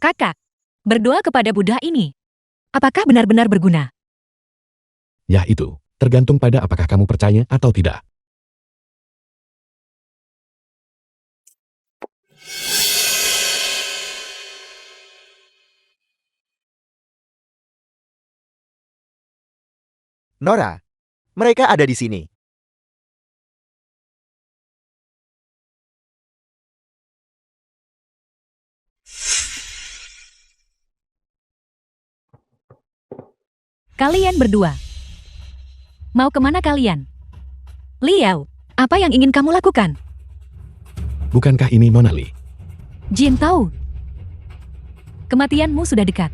Kakak, berdoa kepada Buddha ini. Apakah benar-benar berguna? Ya itu, tergantung pada apakah kamu percaya atau tidak. Nora, mereka ada di sini. Kalian berdua. Mau kemana kalian? Liao, apa yang ingin kamu lakukan? Bukankah ini Nona Li? Jin tahu. Kematianmu sudah dekat.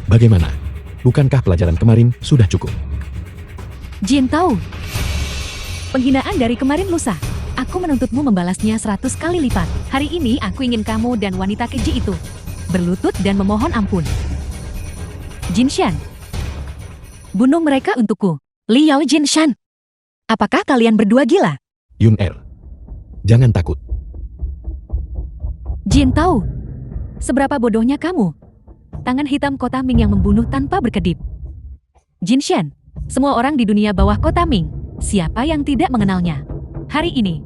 Bagaimana? Bukankah pelajaran kemarin sudah cukup? Jin tahu. Penghinaan dari kemarin lusa. Aku menuntutmu membalasnya 100 kali lipat. Hari ini aku ingin kamu dan wanita keji itu berlutut dan memohon ampun. Jinshan. Bunuh mereka untukku. Liao Jinshan. Apakah kalian berdua gila? Yun Er. Jangan takut. Jin tahu. Seberapa bodohnya kamu. Tangan hitam Kota Ming yang membunuh tanpa berkedip. Jinshan. Semua orang di dunia bawah Kota Ming. Siapa yang tidak mengenalnya? Hari ini.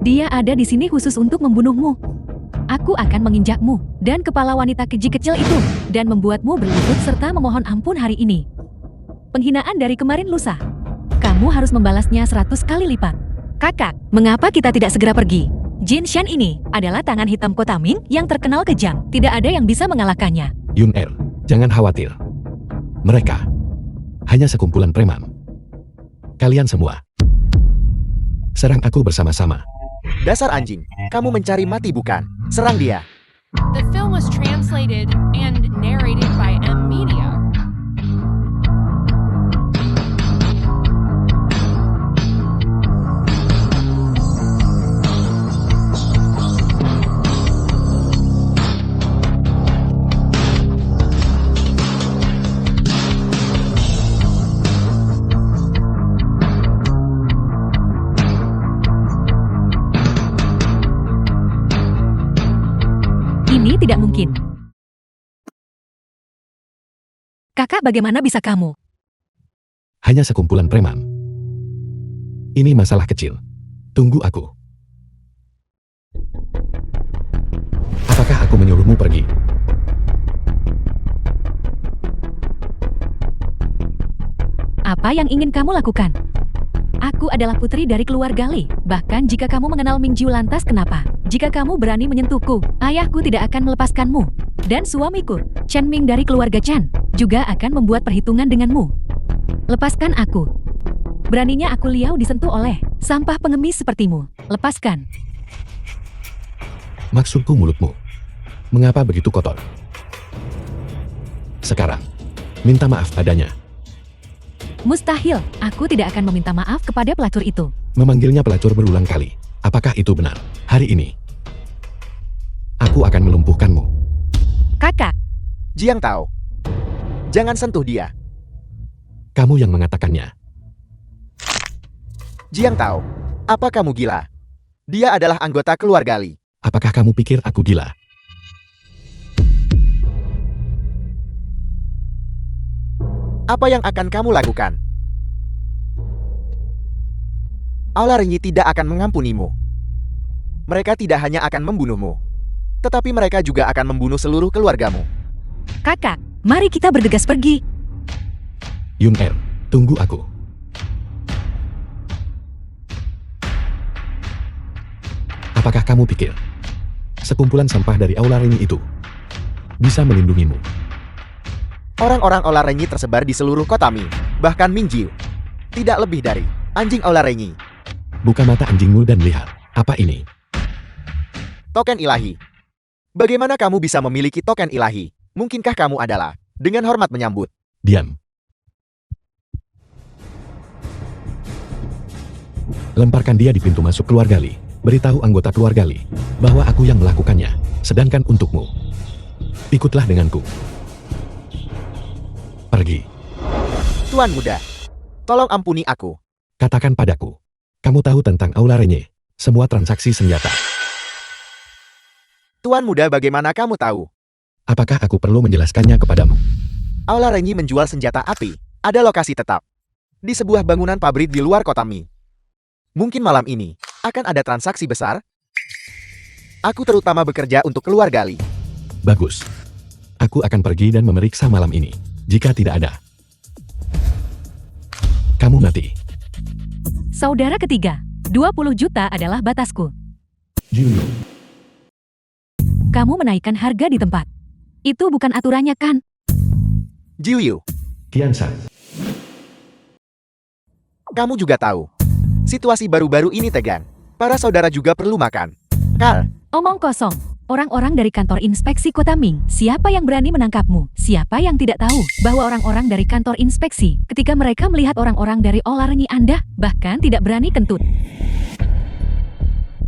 Dia ada di sini khusus untuk membunuhmu. Aku akan menginjakmu dan kepala wanita keji kecil itu dan membuatmu berlutut serta memohon ampun hari ini. Penghinaan dari kemarin lusa. Kamu harus membalasnya 100 kali lipat. Kakak, mengapa kita tidak segera pergi? Jinshan ini adalah tangan hitam Kota Ming yang terkenal kejam. Tidak ada yang bisa mengalahkannya. Yun Er, jangan khawatir. Mereka hanya sekumpulan preman. Kalian semua serang aku bersama-sama. Dasar anjing, kamu mencari mati bukan? Serang dia. The film was translated and narrated by M Media. Ini tidak mungkin. Kakak, bagaimana bisa kamu? Hanya sekumpulan preman. Ini masalah kecil. Tunggu aku. Apakah aku menyuruhmu pergi? Apa yang ingin kamu lakukan? Aku adalah putri dari keluarga Li. Bahkan jika kamu mengenal Mingjiu, lantas kenapa? Jika kamu berani menyentuhku, ayahku tidak akan melepaskanmu. Dan suamiku, Chen Ming dari keluarga Chen, juga akan membuat perhitungan denganmu. Lepaskan aku. Beraninya aku Liao disentuh oleh sampah pengemis sepertimu. Lepaskan. Maksudku mulutmu. Mengapa begitu kotor? Sekarang, minta maaf padanya. Mustahil, aku tidak akan meminta maaf kepada pelacur itu. Memanggilnya pelacur berulang kali. Apakah itu benar? Hari ini, aku akan melumpuhkanmu. Kakak, Jiang tahu. Jangan sentuh dia. Kamu yang mengatakannya. Jiang tahu. Apa kamu gila? Dia adalah anggota keluarga Li. Apakah kamu pikir aku gila? Apa yang akan kamu lakukan? Aula Renyi tidak akan mengampunimu. Mereka tidak hanya akan membunuhmu, tetapi mereka juga akan membunuh seluruh keluargamu. kakak, mari kita bergegas pergi. Yun Er, tunggu aku. Apakah kamu pikir sekumpulan sampah dari Aula Renyi itu bisa melindungimu? Orang-orang Aula Renyi tersebar di seluruh kota Ming, bahkan Mingjiu. Tidak lebih dari anjing Aula Renyi. Buka mata anjingmu dan lihat. Apa ini? Token ilahi. Bagaimana kamu bisa memiliki token ilahi? Mungkinkah kamu adalah dengan hormat menyambut? Diam. Lemparkan dia di pintu masuk keluarga Li. Beritahu anggota keluarga Li bahwa aku yang melakukannya. Sedangkan untukmu, ikutlah denganku. Pergi. Tuan muda, tolong ampuni aku. Katakan padaku. Kamu tahu tentang Aula Renyi? Semua transaksi senjata. Tuan muda, bagaimana kamu tahu? Apakah aku perlu menjelaskannya kepadamu? Aula Renyi menjual senjata api. Ada lokasi tetap. Di sebuah bangunan pabrik di luar kota Mi. Mungkin malam ini akan ada transaksi besar. Aku terutama bekerja untuk keluarga Li. Bagus. Aku akan pergi dan memeriksa malam ini. Jika tidak ada, kamu mati. Saudara ketiga, 20 juta adalah batasku. Jiu. Kamu menaikkan harga di tempat. Itu bukan aturannya kan? Jiuyu, Qiansan. kamu juga tahu. Situasi baru-baru ini tegang. Para saudara juga perlu makan. Kal, Omong kosong. Orang-orang dari kantor inspeksi Kota Ming, siapa yang berani menangkapmu? Siapa yang tidak tahu bahwa orang-orang dari kantor inspeksi, ketika mereka melihat orang-orang dari Aula Renyi Anda, bahkan tidak berani kentut.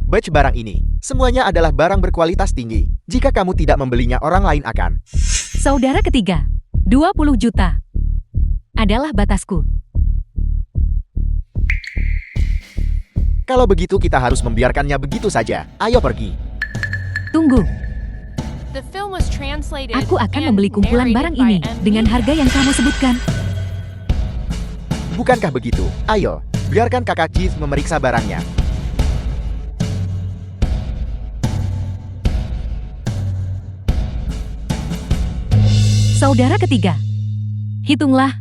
batch barang ini, semuanya adalah barang berkualitas tinggi. Jika kamu tidak membelinya, orang lain akan. Saudara ketiga, 20 juta adalah batasku. Kalau begitu kita harus membiarkannya begitu saja. Ayo pergi. Tunggu, The film was translated aku akan and membeli kumpulan narrated barang by ini M. dengan harga yang kamu sebutkan. Bukankah begitu? Ayo, biarkan kakak Jis memeriksa barangnya. Saudara ketiga, hitunglah.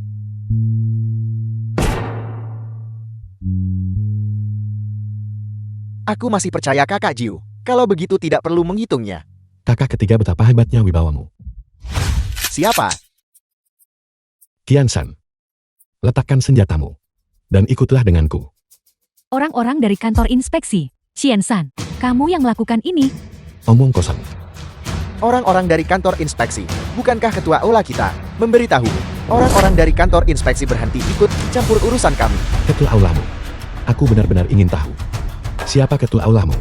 Aku masih percaya kakak Jiu. Kalau begitu tidak perlu menghitungnya. Kakak ketiga, betapa hebatnya wibawamu. Siapa? Qiansan. Letakkan senjatamu. Dan ikutlah denganku. Orang-orang dari kantor inspeksi, Qiansan, kamu yang melakukan ini. Omong kosong. Orang-orang dari kantor inspeksi. Bukankah ketua aula kita memberitahu orang-orang dari kantor inspeksi berhenti ikut campur urusan kami? Ketua aulamu. Aku benar-benar ingin tahu. Siapa ketua aulamu?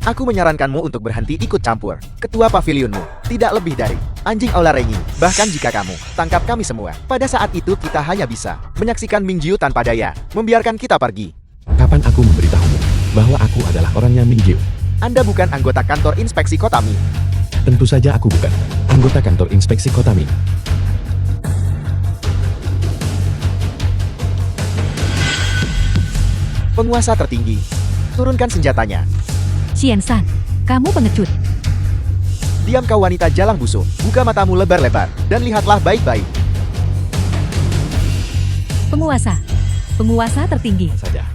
Aku menyarankanmu untuk berhenti ikut campur. Ketua pavilionmu tidak lebih dari anjing aula Renyi. Bahkan jika kamu tangkap kami semua, pada saat itu kita hanya bisa menyaksikan Mingjiu tanpa daya, membiarkan kita pergi. Kapan aku memberitahumu bahwa aku adalah orangnya Mingjiu? Anda bukan anggota kantor inspeksi kota Mi. Tentu saja aku bukan anggota kantor inspeksi Kota Ming. Penguasa tertinggi, turunkan senjatanya. Qiansan, kamu pengecut. Diam kau wanita jalang busuk, buka matamu lebar-lebar, dan lihatlah baik-baik. Penguasa tertinggi. Saja.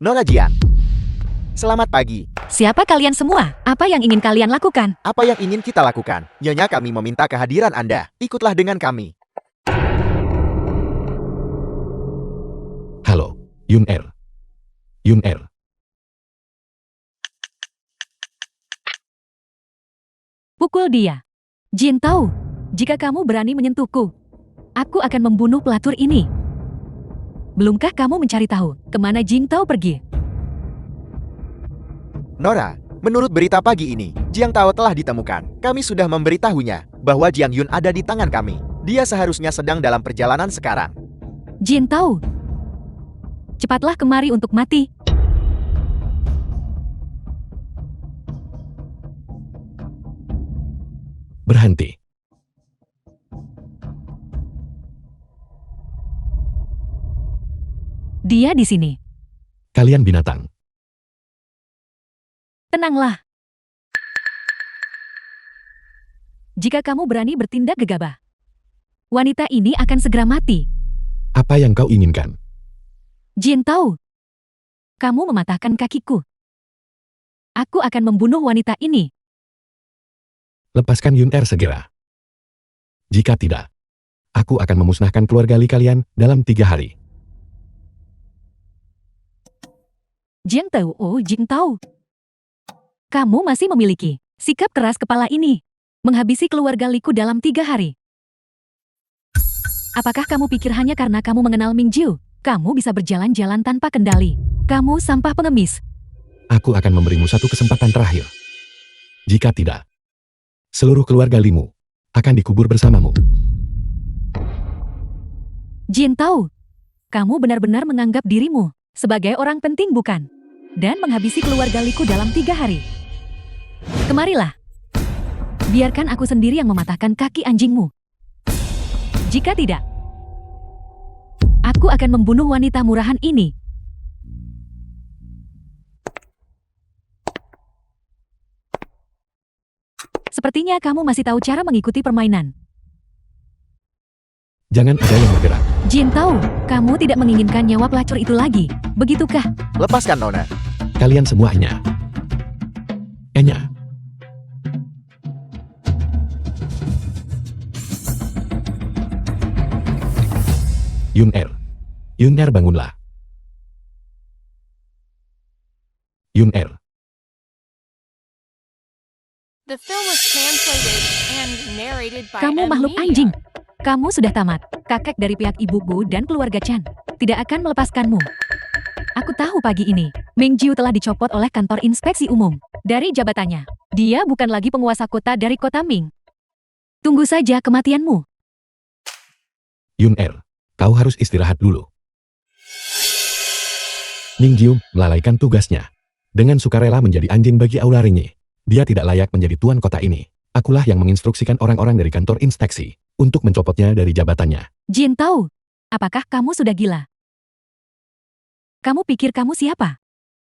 Nona Jian. Selamat pagi. Siapa kalian semua? Apa yang ingin kalian lakukan? Apa yang ingin kita lakukan? Nyonya, kami meminta kehadiran Anda. Ikutlah dengan kami. Halo, Yun Er. Yun Er. Pukul dia. Jin tahu, jika kamu berani menyentuhku, aku akan membunuh pelatur ini. Belumkah kamu mencari tahu kemana Jing Tao pergi? Nora, menurut berita pagi ini, Jiang Tao telah ditemukan. Kami sudah memberitahunya bahwa Jiang Yun ada di tangan kami. Dia seharusnya sedang dalam perjalanan sekarang. Jin Tao, cepatlah kemari untuk mati. Berhenti. Dia di sini. Kalian binatang. Tenanglah. Jika kamu berani bertindak gegabah, wanita ini akan segera mati. Apa yang kau inginkan? Jin Tao, kamu mematahkan kakiku. Aku akan membunuh wanita ini. Lepaskan Yun Er segera. Jika tidak, aku akan memusnahkan keluarga Li kalian dalam 3 hari. Jiang Tao, oh Jing Tao. Kamu masih memiliki sikap keras kepala ini. Menghabisi keluarga Liku dalam 3 hari. Apakah kamu pikir hanya karena kamu mengenal Mingjiu, kamu bisa berjalan-jalan tanpa kendali? Kamu sampah pengemis. Aku akan memberimu satu kesempatan terakhir. Jika tidak, seluruh keluarga Limu akan dikubur bersamamu. Jin Tao, kamu benar-benar menganggap dirimu sebagai orang penting bukan? Dan menghabisi keluarga Liku dalam 3 hari. Kemarilah. Biarkan aku sendiri yang mematahkan kaki anjingmu. Jika tidak, aku akan membunuh wanita murahan ini. Sepertinya kamu masih tahu cara mengikuti permainan. Jangan ada yang bergerak. Jin tahu, kamu tidak menginginkan nyawa pelacur itu lagi. Begitukah? Lepaskan Nona. Kalian semuanya. Enya. Yun-Er. Yun-Er bangunlah. Yun-Er. The film was translated and narrated by Kamu M. makhluk Media. anjing. Kamu sudah tamat. Kakek dari pihak ibuku dan keluarga Chan tidak akan melepaskanmu. Aku tahu pagi ini, Ming Jiu telah dicopot oleh kantor inspeksi umum dari jabatannya. Dia bukan lagi penguasa kota dari kota Ming. Tunggu saja kematianmu. Yun-Er. Kau harus istirahat dulu. Ming Jiu melalaikan tugasnya. Dengan sukarela menjadi anjing bagi Aula Ringi. Dia tidak layak menjadi tuan kota ini. Akulah yang menginstruksikan orang-orang dari kantor inspeksi untuk mencopotnya dari jabatannya. Jin tahu, apakah kamu sudah gila? Kamu pikir kamu siapa?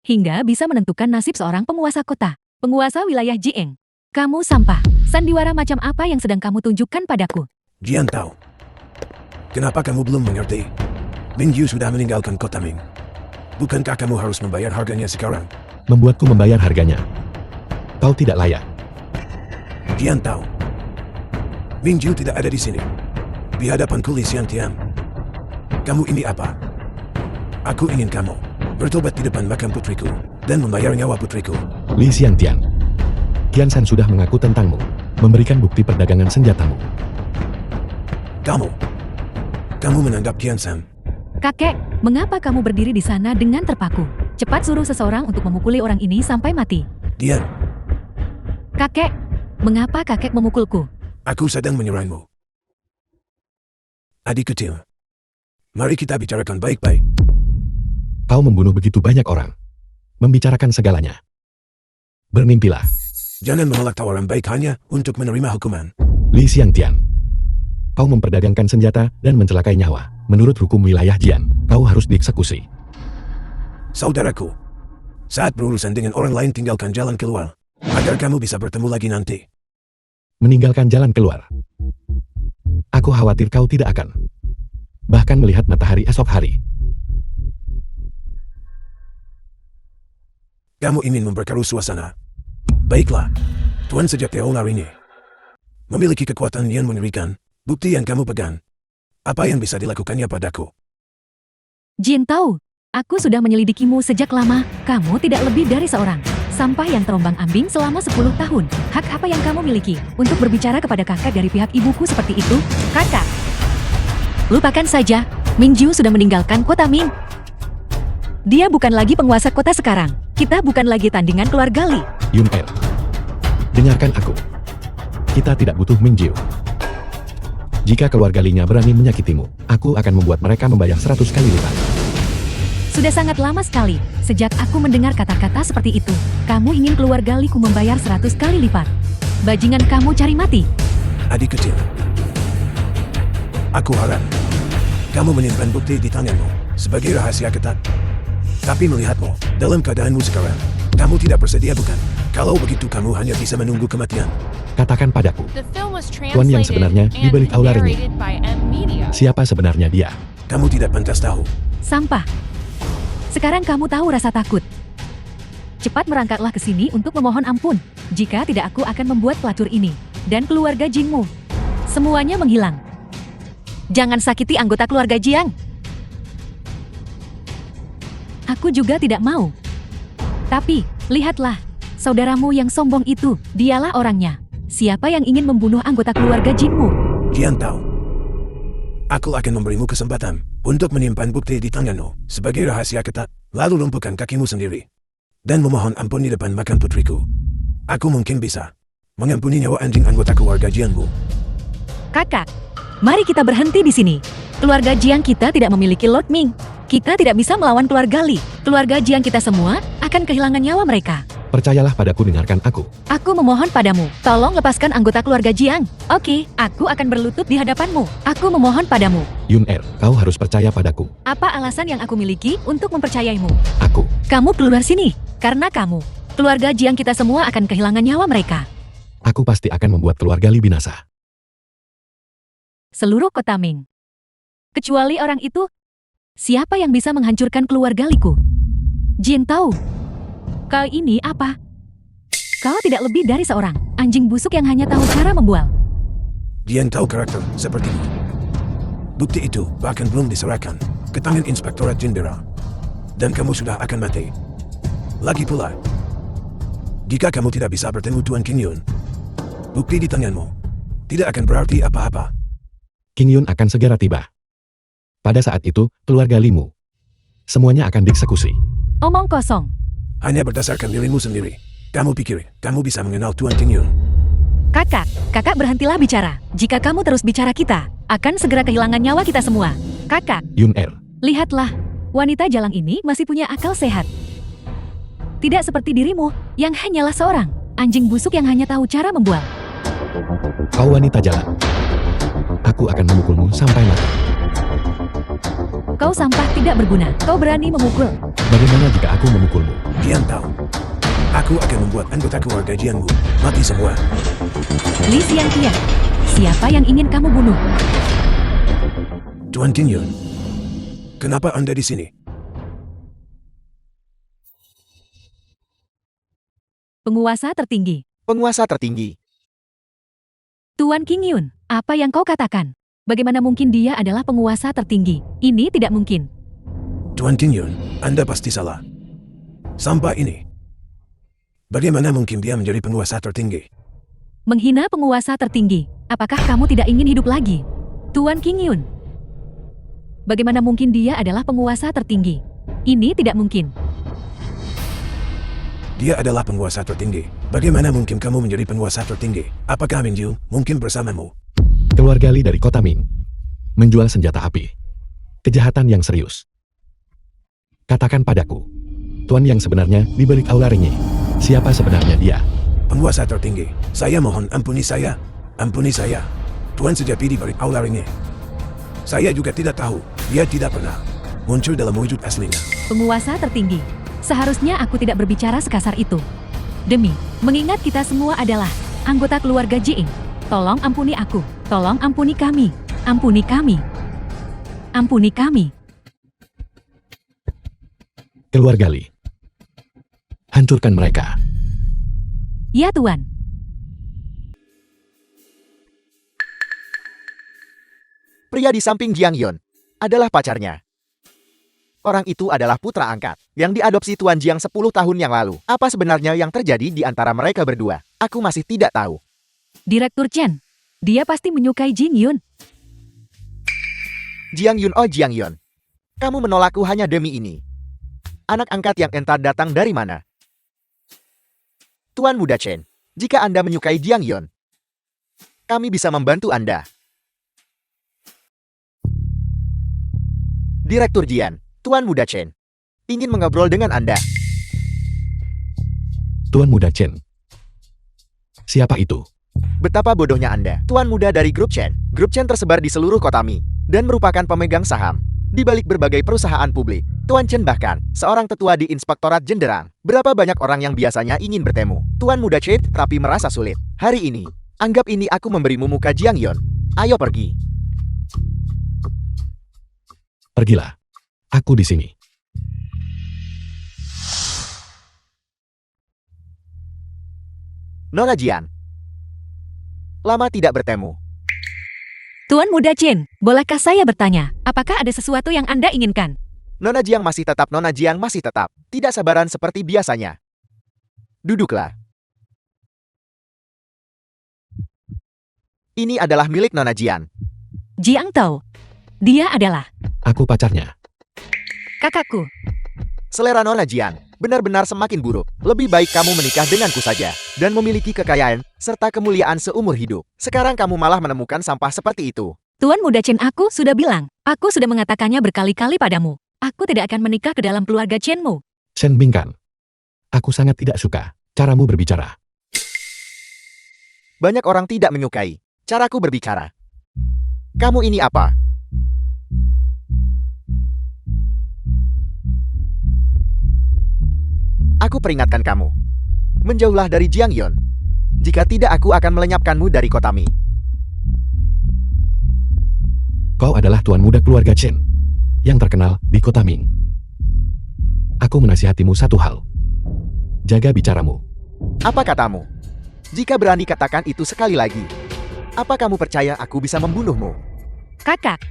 Hingga bisa menentukan nasib seorang penguasa kota, penguasa wilayah Jieng. Kamu sampah. Sandiwara macam apa yang sedang kamu tunjukkan padaku? Jian tahu. Kenapa kamu belum mengerti? Ming Yu sudah meninggalkan kota Ming. Bukankah kamu harus membayar harganya sekarang? Membuatku membayar harganya. Kau tidak layak. Jian tahu. Ming Yu tidak ada di sini. Di hadapanku Li Xiantian. Kamu ini apa? Aku ingin kamu bertobat di depan makam putriku dan membayar nyawa putriku. Li Xiantian. Qian San sudah mengaku tentangmu, memberikan bukti perdagangan senjatamu. Kamu menanggap Qian San. Kakek, mengapa kamu berdiri di sana dengan terpaku? Cepat suruh seseorang untuk memukuli orang ini sampai mati. Dian, Kakek, mengapa kakek memukulku? aku sedang menyerangmu. Adik kecil, mari kita bicarakan baik-baik. Kau membunuh begitu banyak orang. Membicarakan segalanya. Bermimpilah. Jangan menolak tawaran baik hanya untuk menerima hukuman. Li Xiantian. Kau memperdagangkan senjata dan mencelakai nyawa. Menurut hukum wilayah Jian, kau harus dieksekusi. Saudaraku, saat berurusan dengan orang lain tinggalkan jalan keluar, agar kamu bisa bertemu lagi nanti. Meninggalkan jalan keluar. Aku khawatir kau tidak akan. Bahkan melihat matahari esok hari. Kamu ingin memperkeruh suasana. Baiklah, Tuan Sejati Aula ini memiliki kekuatan yang mengerikan. Bukti yang kamu pegang. Apa yang bisa dilakukannya padaku? Jin tahu, aku sudah menyelidikimu sejak lama. Kamu tidak lebih dari seorang sampah yang terombang-ambing selama 10 tahun. Hak apa yang kamu miliki untuk berbicara kepada kakak dari pihak ibuku seperti itu? Kakak, lupakan saja. Ming Jiu sudah meninggalkan kota Ming. Dia bukan lagi penguasa kota sekarang. Kita bukan lagi tandingan keluarga Li. Yun-Er. Dengarkan aku. Kita tidak butuh Ming Jiu. Jika keluarga Li-nya berani menyakitimu, aku akan membuat mereka membayar 100 kali lipat. Sudah sangat lama sekali, sejak aku mendengar kata-kata seperti itu. Kamu ingin keluarga Li-ku membayar 100 kali lipat. Bajingan kamu cari mati. Adik kecil, aku harap kamu menyimpan bukti di tanganmu sebagai rahasia ketat. Tapi melihatmu dalam keadaanmu sekarang, kamu tidak bersedia bukan? Kalau begitu kamu hanya bisa menunggu kematian. Katakan padaku, The film was Tuan yang translated sebenarnya di and balik Aula Ringi. narrated by M. Media. siapa sebenarnya dia? Kamu tidak pantas tahu. Sampah. Sekarang kamu tahu rasa takut. Cepat merangkaklah ke sini untuk memohon ampun. Jika tidak, aku akan membuat pelacur ini dan keluarga Jingmu semuanya menghilang. Jangan sakiti anggota keluarga Jiang. Aku juga tidak mau. Tapi, lihatlah, saudaramu yang sombong itu, dialah orangnya. Siapa yang ingin membunuh anggota keluarga Jingmu? Jian tahu. Aku akan memberimu kesempatan untuk menyimpan bukti di tanganmu sebagai rahasia ketat, lalu lumpuhkan kakimu sendiri dan memohon ampun di depan makam putriku. Aku mungkin bisa mengampuni nyawa anjing anggota keluarga Jianmu. Kakak, mari kita berhenti di sini. Keluarga Jiang kita tidak memiliki Lord Ming. Kita tidak bisa melawan keluarga Li. Keluarga Jiang kita semua akan kehilangan nyawa mereka. Percayalah padaku, dengarkan aku. Aku memohon padamu, tolong lepaskan anggota keluarga Jiang. Oke, aku akan berlutut di hadapanmu. Aku memohon padamu. Yun Er, kau harus percaya padaku. Apa alasan yang aku miliki untuk mempercayaimu? Aku. Kamu keluar sini. Karena kamu, keluarga Jiang kita semua akan kehilangan nyawa mereka. Aku pasti akan membuat keluarga Li binasa. Seluruh kota Ming. Kecuali orang itu, siapa yang bisa menghancurkan keluarga Liku? Jin tahu. Kau ini apa? Kau tidak lebih dari seorang anjing busuk yang hanya tahu cara membual. Jiang tahu karakter sepertimu. Bukti itu bahkan belum diserahkan ke tangan Inspektorat Jindera. Dan kamu sudah akan mati. Lagi pula, jika kamu tidak bisa bertemu Tuan King Yun, bukti di tanganmu tidak akan berarti apa-apa. King Yun akan segera tiba. Pada saat itu, keluarga Limu semuanya akan dieksekusi. Omong kosong. Hanya berdasarkan dirimu sendiri. Kamu pikir kamu bisa mengenal Tuan King Yun? Kakak berhentilah bicara. Jika kamu terus bicara kita akan segera kehilangan nyawa kita semua. Kakak, Yun Er, lihatlah. Wanita jalang ini masih punya akal sehat. Tidak seperti dirimu, yang hanyalah seorang anjing busuk yang hanya tahu cara membual. kau wanita jalan. Aku akan memukulmu sampai mati. Kau sampah tidak berguna. Kau berani memukul. Bagaimana jika aku memukulmu? Jiang tahu. Aku akan membuat anggota keluarga Jiangmu mati semua. Li Xiangqian, siapa yang ingin kamu bunuh? Tuan King Yun, kenapa Anda di sini? Penguasa tertinggi. Penguasa tertinggi. Tuan King Yun, apa yang kau katakan? Bagaimana mungkin dia adalah penguasa tertinggi? Ini tidak mungkin. Tuan King Yun, Anda pasti salah. Sampai ini. Bagaimana mungkin dia menjadi penguasa tertinggi? Menghina penguasa tertinggi. Apakah kamu tidak ingin hidup lagi? Tuan King Yun. Bagaimana mungkin dia adalah penguasa tertinggi? Ini tidak mungkin. Dia adalah penguasa tertinggi. Bagaimana mungkin kamu menjadi penguasa tertinggi? Apakah Mingyu mungkin bersamamu? Keluarga Li dari kota Ming menjual senjata api. Kejahatan yang serius. Katakan padaku, Tuan yang sebenarnya di balik Aula Ringi. Siapa sebenarnya dia? Penguasa tertinggi. Saya mohon ampuni saya. Ampuni saya. Tuan sejati di balik Aula Ringi. Saya juga tidak tahu. Dia tidak pernah muncul dalam wujud aslinya. Penguasa tertinggi. Seharusnya aku tidak berbicara sekasar itu. Demi mengingat kita semua adalah anggota keluarga Jiing. Tolong ampuni aku. Tolong ampuni kami. Ampuni kami. Ampuni kami. Keluarga Li. Hancurkan mereka. Ya Tuan. Pria di samping Jiang Yun adalah pacarnya. Orang itu adalah putra angkat yang diadopsi Tuan Jiang 10 tahun yang lalu. Apa sebenarnya yang terjadi di antara mereka berdua? Aku masih tidak tahu. Direktur Chen. Dia pasti menyukai Jin Yun. Jiang Yun, oh Jiang Yun. Kamu menolakku hanya demi ini. Anak angkat yang entar datang dari mana? Tuan Muda Chen, jika Anda menyukai Jiang Yun, kami bisa membantu Anda. Direktur Jian, Tuan Muda Chen, ingin mengobrol dengan Anda. Tuan Muda Chen. Siapa itu? Betapa bodohnya Anda. Tuan muda dari Grup Chen. Grup Chen tersebar di seluruh kota Mi dan merupakan pemegang saham di balik berbagai perusahaan publik. Tuan Chen bahkan seorang tetua di Inspektorat Jenderang. Berapa banyak orang yang biasanya ingin bertemu Tuan Muda Chen tapi merasa sulit. Hari ini, anggap ini aku memberimu muka Jiang Yun. Ayo pergi. Pergilah. Aku di sini. Nona Jian. Lama tidak bertemu. Tuan Muda Chen, bolehkah saya bertanya, apakah ada sesuatu yang Anda inginkan? Nona Jiang masih tetap Nona Jiang masih tetap. Tidak sabaran seperti biasanya. Duduklah. Ini adalah milik Nona Jian. Jiang Tao. Dia adalah Aku pacarnya. kakakku. Selera Nona Jian benar-benar semakin buruk. Lebih baik kamu menikah denganku saja dan memiliki kekayaan serta kemuliaan seumur hidup. Sekarang kamu malah menemukan sampah seperti itu. Tuan Muda Chen, aku sudah bilang. Aku sudah mengatakannya berkali-kali padamu. Aku tidak akan menikah ke dalam keluarga Chenmu. Shen Bingkan. Aku sangat tidak suka. Caramu berbicara. Banyak orang tidak menyukai caraku berbicara. Kamu ini apa? Aku peringatkan kamu. Menjauhlah dari Jiang Yon. Jika tidak, aku akan melenyapkanmu dari kota Ming. Kau adalah tuan muda keluarga Chen yang terkenal di kota Ming. Aku menasihatimu satu hal. Jaga bicaramu. Apa katamu? Jika berani katakan itu sekali lagi. Apa kamu percaya aku bisa membunuhmu? Kakak.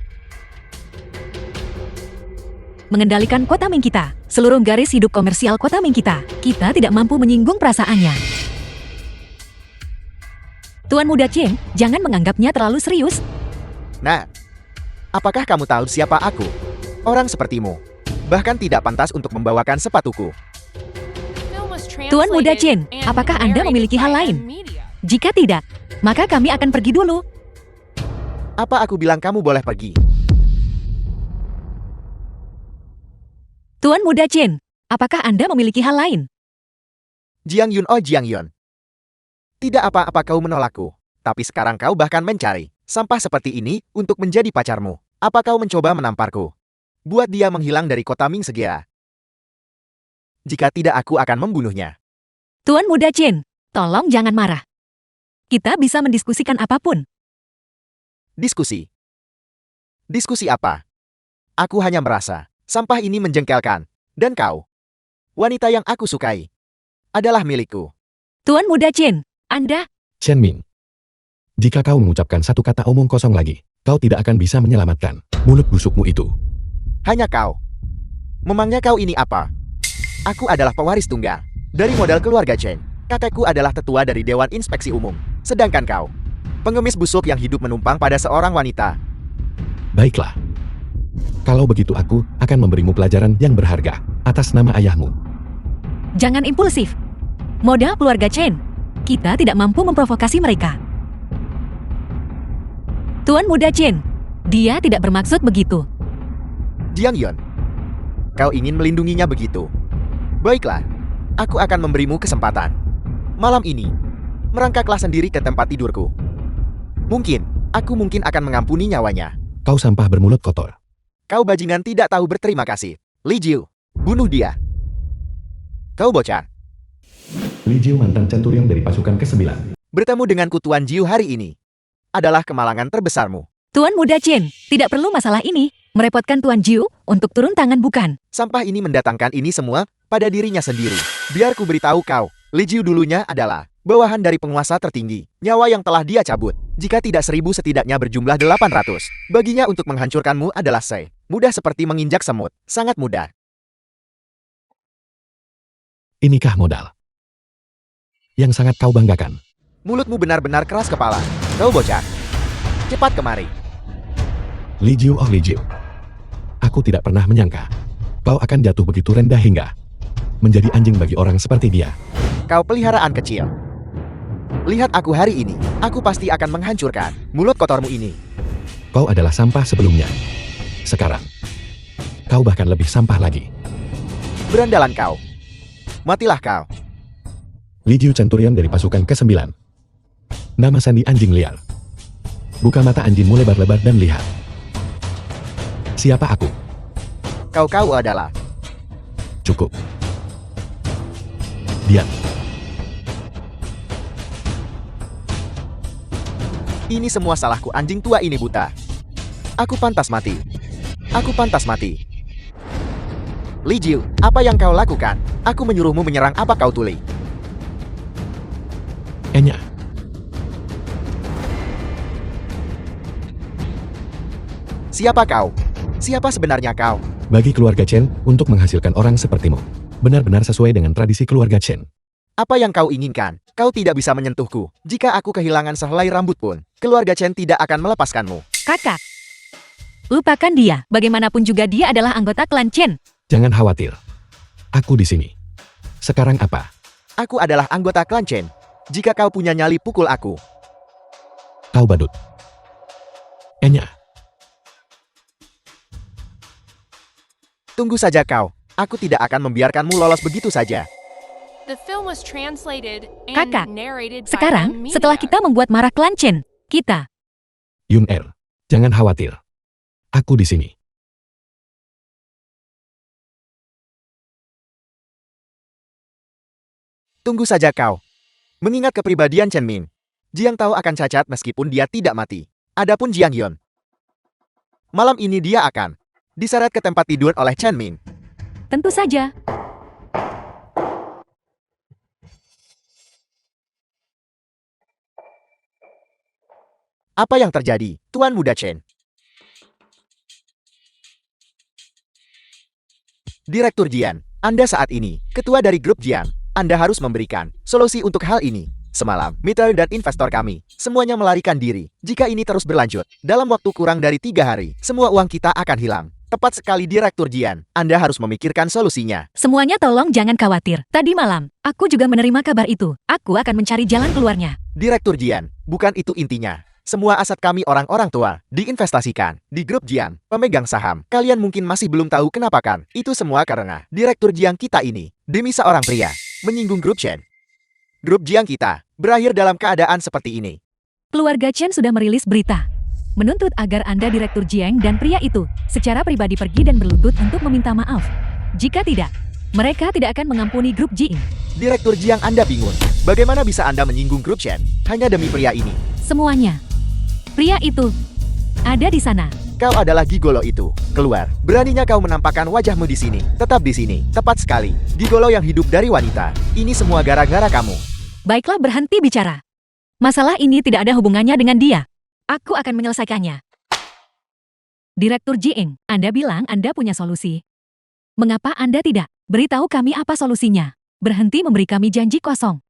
Mengendalikan kota Ming kita, seluruh garis hidup komersial kota Ming kita tidak mampu menyinggung perasaannya. Tuan muda Chen, jangan menganggapnya terlalu serius. Nah, apakah kamu tahu siapa aku? Orang sepertimu. Bahkan tidak pantas untuk membawakan sepatuku. Film was Tuan muda Chen, translated and apakah Anda narrated memiliki hal by lain? M-Media. Jika tidak, maka kami akan pergi dulu. Apa aku bilang kamu boleh pergi? Tuan muda Chen, apakah Anda memiliki hal lain? Jiang Yun, oh Jiang Yun. Tidak apa-apa kau menolakku. Tapi sekarang kau bahkan mencari sampah seperti ini untuk menjadi pacarmu. Apa kau mencoba menamparku? Buat dia menghilang dari kota Ming segera. Jika tidak, aku akan membunuhnya. Tuan muda Chen, tolong jangan marah. Kita bisa mendiskusikan apapun. Diskusi. Diskusi apa? Aku hanya merasa sampah ini menjengkelkan. Dan kau, wanita yang aku sukai, adalah milikku. Tuan muda Chen, Anda... Chen Ming. Jika kau mengucapkan satu kata omong kosong lagi, kau tidak akan bisa menyelamatkan mulut busukmu itu. Hanya kau. Memangnya kau ini apa? Aku adalah pewaris tunggal dari modal keluarga Chen. Kakakku adalah tetua dari Dewan Inspeksi Umum. Sedangkan kau, pengemis busuk yang hidup menumpang pada seorang wanita. Baiklah. Kalau begitu aku akan memberimu pelajaran yang berharga atas nama ayahmu. Jangan impulsif. Modal keluarga Chen, kita tidak mampu memprovokasi mereka. Tuan muda Chen, dia tidak bermaksud begitu. Jiang Yon, kau ingin melindunginya begitu? Baiklah, aku akan memberimu kesempatan. Malam ini, merangkaklah sendiri ke tempat tidurku. Aku mungkin akan mengampuni nyawanya. Kau sampah bermulut kotor. Kau bajingan tidak tahu berterima kasih. Li Jiu, bunuh dia. Kau bocah. Li Jiu mantan centurion dari pasukan ke-9. Bertemu denganku Tuan Jiu hari ini adalah kemalangan terbesarmu. Tuan muda Chen, tidak perlu masalah ini merepotkan Tuan Jiu untuk turun tangan bukan. Sampah ini mendatangkan ini semua pada dirinya sendiri. Biar ku beritahu kau, Li Jiu dulunya adalah bawahan dari penguasa tertinggi. Nyawa yang telah dia cabut, jika tidak 1000 setidaknya berjumlah 800. Baginya untuk menghancurkanmu adalah mudah seperti menginjak semut. Sangat mudah. Inikah modal yang sangat kau banggakan? Mulutmu benar-benar keras kepala. Kau bocah. Cepat kemari. Li Jiu, oh Li Jiu. Aku tidak pernah menyangka kau akan jatuh begitu rendah hingga menjadi anjing bagi orang seperti dia. Kau peliharaan kecil. Lihat aku hari ini. Aku pasti akan menghancurkan mulut kotormu ini. Kau adalah sampah sebelumnya. Sekarang, kau bahkan lebih sampah lagi. Berandalan kau. Matilah kau. Li Jiu centurion dari pasukan ke-9. Nama sandi anjing liar. Buka mata anjingmu lebar-lebar dan lihat. Siapa aku? Kau adalah. Cukup. Diam. Ini semua salahku, anjing tua ini buta. Aku pantas mati. Aku pantas mati. Li Jiu, apa yang kau lakukan? Aku menyuruhmu menyerang, apa kau tuli? Enya. Siapa kau? Siapa sebenarnya kau? Bagi keluarga Chen, untuk menghasilkan orang sepertimu, benar-benar sesuai dengan tradisi keluarga Chen. Apa yang kau inginkan? Kau tidak bisa menyentuhku. Jika aku kehilangan sehelai rambut pun, keluarga Chen tidak akan melepaskanmu. Kakak, lupakan dia. Bagaimanapun juga dia adalah anggota klan Chen. Jangan khawatir. Aku di sini. Sekarang apa? Aku adalah anggota klan Chen. Jika kau punya nyali, pukul aku. Kau badut. Enya. Tunggu saja kau. Aku tidak akan membiarkanmu lolos begitu saja. The film was translated and Kakak, narrated by sekarang, M. setelah Media. kita membuat marah klan Chen, kita Yun Er, jangan khawatir. Aku di sini. Tunggu saja kau. Mengingat kepribadian Chen Min, Jiang Tao akan cacat meskipun dia tidak mati. Adapun Jiang Yun, malam ini dia akan diseret ke tempat tidur oleh Chen Min. tentu saja. Apa yang terjadi, Tuan Muda Chen? Direktur Jian, Anda saat ini ketua dari grup Jian. Anda harus memberikan solusi untuk hal ini. Semalam, mitra dan investor kami semuanya melarikan diri. Jika ini terus berlanjut, dalam waktu kurang dari 3 hari, semua uang kita akan hilang. Tepat sekali Direktur Jian, Anda harus memikirkan solusinya. Semuanya tolong jangan khawatir. Tadi malam, aku juga menerima kabar itu. Aku akan mencari jalan keluarnya. Direktur Jian, bukan itu intinya. Semua aset kami orang-orang tua diinvestasikan di grup Jian, pemegang saham. Kalian mungkin masih belum tahu kenapa kan? Itu semua karena Direktur Jian kita ini, demi seorang pria, menyinggung grup Chen. Grup Jian kita berakhir dalam keadaan seperti ini. Keluarga Chen sudah merilis berita, menuntut agar Anda Direktur Jiang dan pria itu secara pribadi pergi dan berlutut untuk meminta maaf. Jika tidak, mereka tidak akan mengampuni grup Jiang. Direktur Jiang, Anda bingung. Bagaimana bisa Anda menyinggung grup Chen hanya demi pria ini? Semuanya. Pria itu ada di sana. Kau adalah gigolo itu. Keluar. Beraninya kau menampakkan wajahmu di sini. Tetap di sini. Tepat sekali. Gigolo yang hidup dari wanita. Ini semua gara-gara kamu. Baiklah, berhenti bicara. Masalah ini tidak ada hubungannya dengan dia. Aku akan menyelesaikannya. Direktur Jiang, Anda bilang Anda punya solusi. Mengapa Anda tidak beritahu kami apa solusinya? Berhenti memberi kami janji kosong.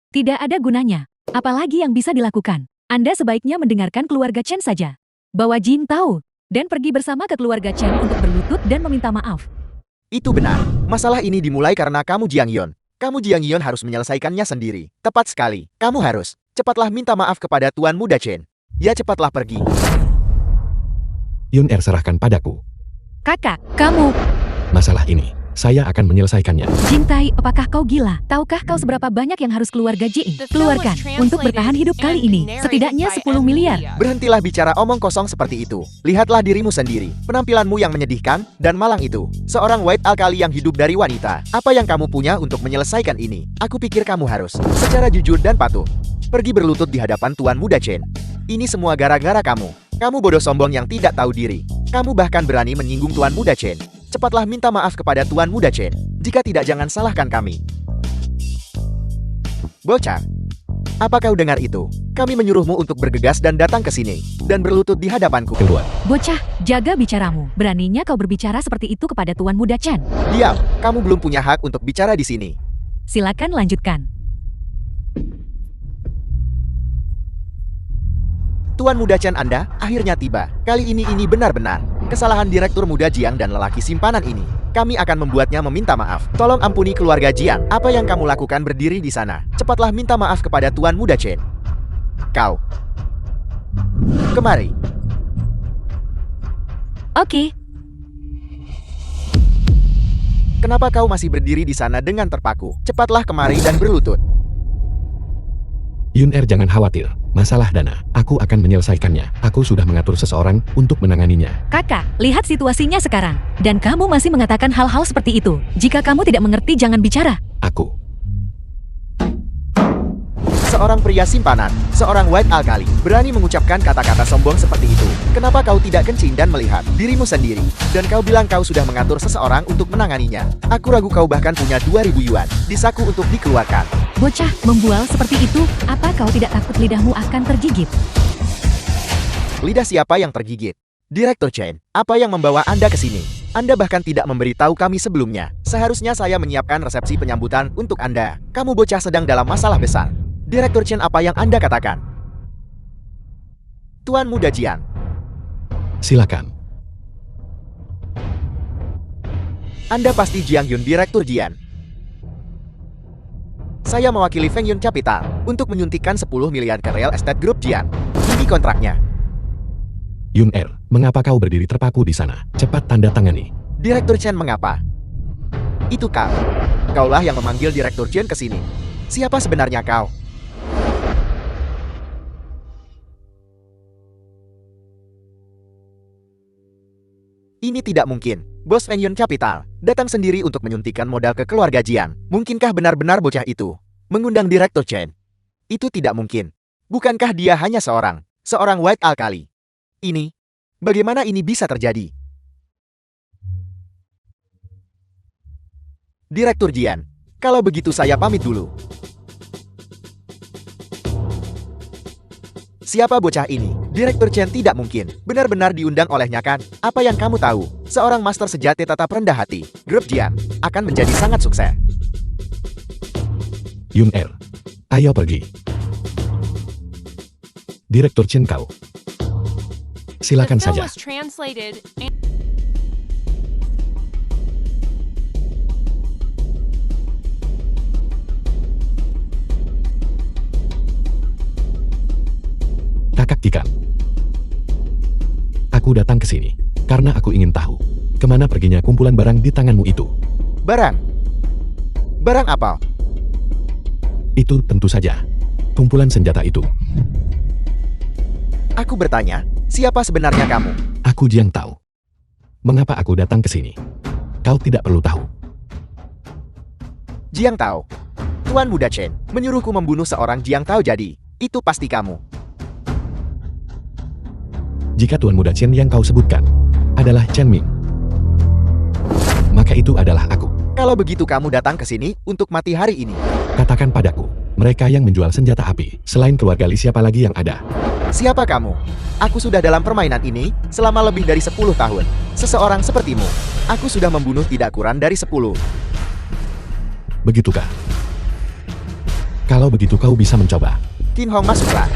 Tidak ada gunanya. Apalagi yang bisa dilakukan? Anda sebaiknya mendengarkan keluarga Chen saja. Bawa Jin tahu dan pergi bersama ke keluarga Chen untuk berlutut dan meminta maaf. Itu benar. Masalah ini dimulai karena kamu Jiang Yun. Kamu Jiang Yun harus menyelesaikannya sendiri. Tepat sekali. Kamu harus cepatlah minta maaf kepada Tuan Muda Chen. Ya, cepatlah pergi. Yun Er, serahkan padaku. Kakak, kamu... Masalah ini, saya akan menyelesaikannya. Jin Tai, apakah kau gila? Tahukah kau seberapa banyak yang harus keluarga Jing keluarkan untuk bertahan hidup kali ini? Setidaknya 10 miliar. Berhentilah bicara omong kosong seperti itu. Lihatlah dirimu sendiri. Penampilanmu yang menyedihkan dan malang itu. Seorang white alkali yang hidup dari wanita. Apa yang kamu punya untuk menyelesaikan ini? Aku pikir kamu harus secara jujur dan patuh pergi berlutut di hadapan Tuan Muda Chen. Ini semua gara-gara kamu. Kamu bodoh sombong yang tidak tahu diri. Kamu bahkan berani menyinggung Tuan Muda Chen. Cepatlah minta maaf kepada Tuan Muda Chen. Jika tidak, jangan salahkan kami. Bocah, apa kau dengar itu? Kami menyuruhmu untuk bergegas dan datang ke sini dan berlutut di hadapanku. Keluar. Bocah, jaga bicaramu. Beraninya kau berbicara seperti itu kepada Tuan Muda Chen. Diam, kamu belum punya hak untuk bicara di sini. Silakan lanjutkan. Tuan Muda Chen, Anda akhirnya tiba. Kali ini benar-benar kesalahan Direktur Muda Jiang dan lelaki simpanan ini. Kami akan membuatnya meminta maaf. Tolong ampuni keluarga Jiang. Apa yang kamu lakukan berdiri di sana? Cepatlah minta maaf kepada Tuan Muda Chen. Kau. Kemari. Oke, Kenapa kau masih berdiri di sana dengan terpaku? Cepatlah kemari dan berlutut. Yun Er, jangan khawatir. Masalah dana, aku akan menyelesaikannya. Aku sudah mengatur seseorang untuk menanganinya. kakak, lihat situasinya sekarang. Dan kamu masih mengatakan hal-hal seperti itu. Jika kamu tidak mengerti, jangan bicara. Aku. Seorang pria simpanan, seorang white alkali, berani mengucapkan kata-kata sombong seperti itu. Kenapa kau tidak kencing dan melihat dirimu sendiri? Dan kau bilang kau sudah mengatur seseorang untuk menanganinya. Aku ragu kau bahkan punya 2.000 yuan di saku untuk dikeluarkan. Bocah, membual seperti itu, apa kau tidak takut lidahmu akan tergigit? Lidah siapa yang tergigit? Direktur Chen, apa yang membawa Anda ke sini? Anda bahkan tidak memberitahu kami sebelumnya. Seharusnya saya menyiapkan resepsi penyambutan untuk Anda. Kamu bocah sedang dalam masalah besar. Direktur Chen, apa yang Anda katakan? Tuan Muda Jiang, Silakan. Anda pasti Jiang Yun, Direktur Jian. Saya mewakili Feng Yun Capital untuk menyuntikkan 10 miliar ke Real Estate Group Jian. Ini kontraknya. Yun Er, mengapa kau berdiri terpaku di sana? Cepat tanda tangani. Direktur Chen, mengapa? Itu kau. kaulah yang memanggil Direktur Chen ke sini. Siapa sebenarnya kau? Ini tidak mungkin. Bos Fengyun Capital datang sendiri untuk menyuntikkan modal ke keluarga Jiang. Mungkinkah benar-benar bocah itu mengundang Direktur Chen? Itu tidak mungkin. Bukankah dia hanya seorang White Alkali? Bagaimana ini bisa terjadi? Direktur Jian, kalau begitu saya pamit dulu. Siapa bocah ini? Direktur Chen tidak mungkin benar-benar diundang olehnya kan? Apa yang kamu tahu? Seorang master sejati tetap rendah hati. Grup Jian akan menjadi sangat sukses. Yun Er, ayo pergi. Direktur Chen kau. Silakan The film saja. was translated and Kakak Kikan. Aku datang ke sini karena aku ingin tahu kemana perginya kumpulan barang di tanganmu itu. Barang? Barang apa? Itu tentu saja kumpulan senjata itu. Aku bertanya, siapa sebenarnya kamu? Aku Jiang tahu. Mengapa aku datang ke sini? Kau tidak perlu tahu. Jiang Tao. Tuan Muda Chen menyuruhku membunuh seorang Jiang Tao jadi. Itu pasti kamu. Jika Tuan Muda Chen yang kau sebutkan adalah Chen Ming, maka itu adalah aku. Kalau begitu kamu datang ke sini untuk mati hari ini. Katakan padaku, mereka yang menjual senjata api, selain keluarga Li siapa lagi yang ada? Siapa kamu? Aku sudah dalam permainan ini selama lebih dari 10 tahun. Seseorang sepertimu, aku sudah membunuh tidak kurang dari 10. Begitukah? Kalau begitu kau bisa mencoba. Qin Hong, masuklah.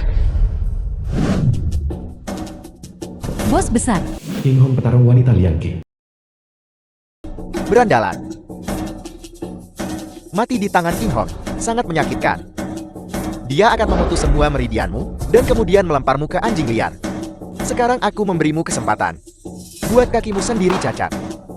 Bos besar, King Hong petarung wanita Liang Qi. Berandalan. Mati di tangan Qin Hong sangat menyakitkan. Dia akan memutus semua meridianmu dan kemudian melemparmu ke anjing liar. Sekarang aku memberimu kesempatan. Buat kakimu sendiri cacat.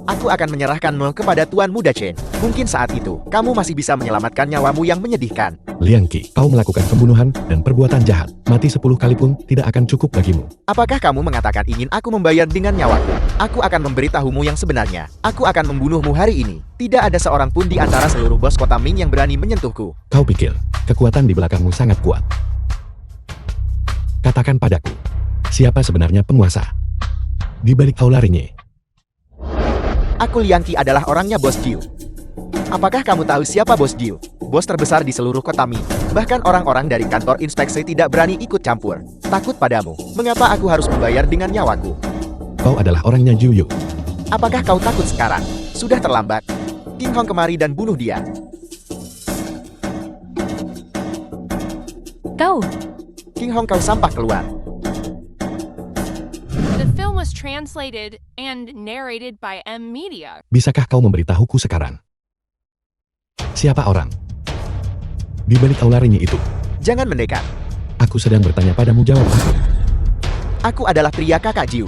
Aku akan menyerahkanmu kepada Tuan Muda Chen. Mungkin saat itu, kamu masih bisa menyelamatkan nyawamu yang menyedihkan. Liang Qi, kau melakukan pembunuhan dan perbuatan jahat. Mati 10 kali pun tidak akan cukup bagimu. Apakah kamu mengatakan ingin aku membayar dengan nyawaku? Aku akan memberitahumu yang sebenarnya. Aku akan membunuhmu hari ini. Tidak ada seorang pun di antara seluruh bos kota Ming yang berani menyentuhku. Kau pikir, kekuatan di belakangmu sangat kuat. Katakan padaku, siapa sebenarnya penguasa di balik Aula Ringe? Aku Liang Qi adalah orangnya Bos Jiu. Apakah kamu tahu siapa Bos Jiu? Bos terbesar di seluruh kota Ming. Bahkan orang-orang dari kantor inspeksi tidak berani ikut campur. Takut padamu. Mengapa aku harus membayar dengan nyawaku? Kau adalah orangnya Jiu Yu. Apakah kau takut sekarang? Sudah terlambat. Qin Hong kemari dan bunuh dia. kau. Qin Hong, kau sampah keluar. the film was translated and narrated by M Media. Bisakah kau memberitahuku sekarang? Siapa orang di balik Aula Ringe itu? Jangan mendekat. Aku sedang bertanya padamu, jawab aku. Aku adalah pria kakak Jiu.